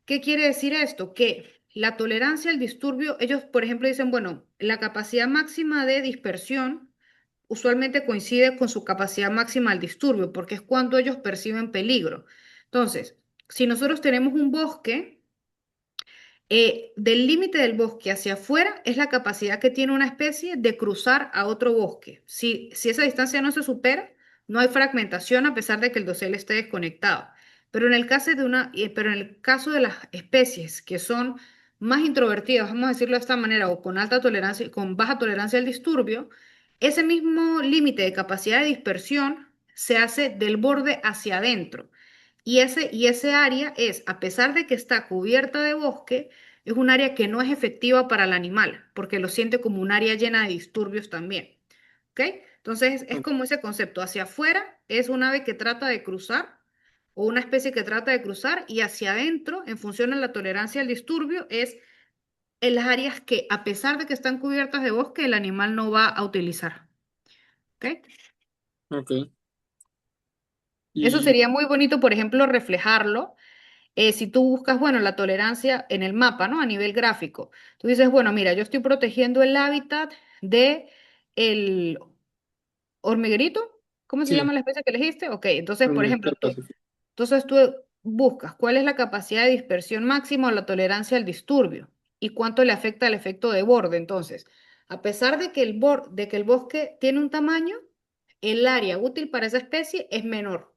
¿Qué quiere decir esto? Que la tolerancia al disturbio, ellos, por ejemplo, dicen, bueno, la capacidad máxima de dispersión usualmente coincide con su capacidad máxima al disturbio, porque es cuando ellos perciben peligro. Entonces, si nosotros tenemos un bosque, del límite del bosque hacia afuera es la capacidad que tiene una especie de cruzar a otro bosque. Si esa distancia no se supera, no hay fragmentación a pesar de que el dosel esté desconectado. Pero en el caso de las especies que son más introvertidas, vamos a decirlo de esta manera, o con alta tolerancia, con baja tolerancia al disturbio, ese mismo límite de capacidad de dispersión se hace del borde hacia adentro. Y ese área es, a pesar de que está cubierta de bosque, es un área que no es efectiva para el animal, porque lo siente como un área llena de disturbios también. ¿Ok? Entonces es ok, como ese concepto. Hacia afuera es un ave que trata de cruzar o una especie que trata de cruzar y hacia adentro, en función de la tolerancia al disturbio, es en las áreas que, a pesar de que están cubiertas de bosque, el animal no va a utilizar. ¿Ok? ok. Eso Y sería muy bonito, por ejemplo, reflejarlo si tú buscas, bueno, la tolerancia en el mapa, ¿no? A nivel gráfico. Tú dices, bueno, mira, yo estoy protegiendo el hábitat de el hormiguerito. ¿Cómo se sí, llama la especie que elegiste? Ok, entonces, por ejemplo, el Pacífico. entonces tú buscas cuál es la capacidad de dispersión máxima o la tolerancia al disturbio y cuánto le afecta el efecto de borde. Entonces, a pesar de que de que el bosque tiene un tamaño, el área útil para esa especie es menor,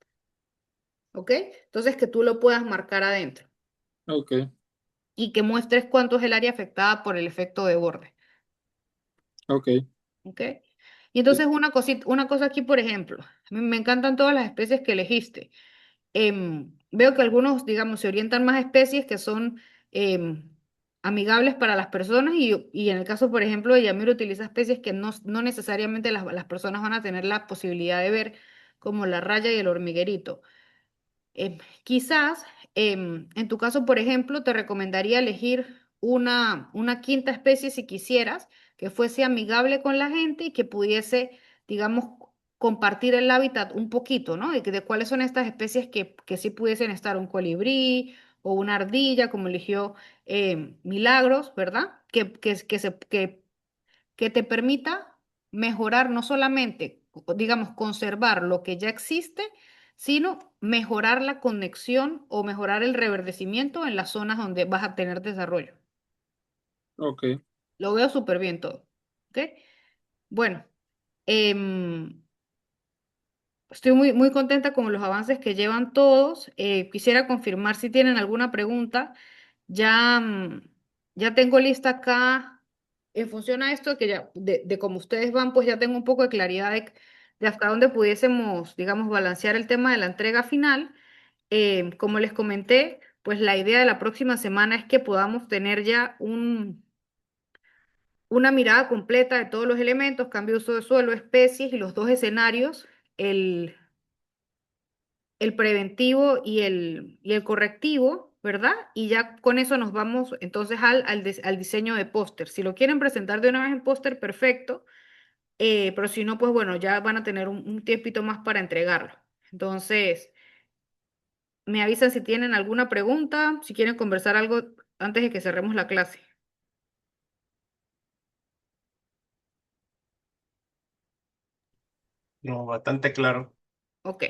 ¿ok? Entonces, que tú lo puedas marcar adentro Ok, y que muestres cuánto es el área afectada por el efecto de borde, ok. ¿ok? Y entonces una cosita, una cosa aquí, por ejemplo, a mí me encantan todas las especies que elegiste. Veo que algunos, digamos, se orientan más a especies que son em, amigables para las personas y en el caso, por ejemplo, de Yamir utiliza especies que no necesariamente las personas van a tener la posibilidad de ver, como la raya y el hormiguerito. Quizás, en tu caso, por ejemplo, te recomendaría elegir una quinta especie si quisieras, que fuese amigable con la gente y que pudiese, digamos, compartir el hábitat un poquito, ¿no? De cuáles son estas especies que sí pudiesen estar un colibrí o una ardilla, como eligió Milagros, ¿verdad? Que te permita mejorar no solamente, digamos, conservar lo que ya existe, sino mejorar la conexión o mejorar el reverdecimiento en las zonas donde vas a tener desarrollo. Ok, Lo veo súper bien todo. ¿Ok? Bueno, em, estoy muy contenta con los avances que llevan todos. Quisiera confirmar si tienen alguna pregunta. Ya, ya tengo lista acá, en función a esto, que ya, de cómo ustedes van, pues ya tengo un poco de claridad de hasta dónde pudiésemos, digamos, balancear el tema de la entrega final. Como les comenté, pues la idea de la próxima semana es que podamos tener ya una mirada completa de todos los elementos, cambio de uso de suelo, especies y los dos escenarios, el, el preventivo y el correctivo, ¿verdad? Y ya con eso nos vamos entonces al diseño de póster. Si lo quieren presentar de una vez en póster, perfecto, pero si no, pues bueno, ya van a tener un tiempito más para entregarlo. Entonces, me avisan si tienen alguna pregunta, si quieren conversar algo antes de que cerremos la clase. No, bastante claro. Ok.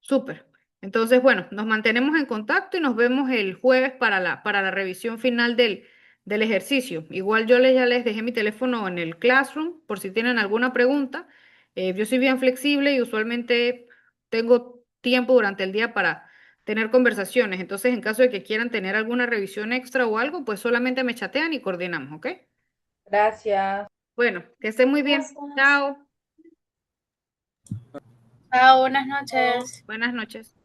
Súper. Entonces, bueno, nos mantenemos en contacto y nos vemos el jueves para la revisión final del ejercicio. Igual ya les dejé mi teléfono en el Classroom por si tienen alguna pregunta. Yo soy bien flexible y usualmente tengo tiempo durante el día para tener conversaciones. Entonces, en caso de que quieran tener alguna revisión extra o algo, pues solamente me chatean y coordinamos, ¿ok? Gracias. Bueno, que estén muy bien. Gracias. Chao. Chao, buenas noches. Buenas noches.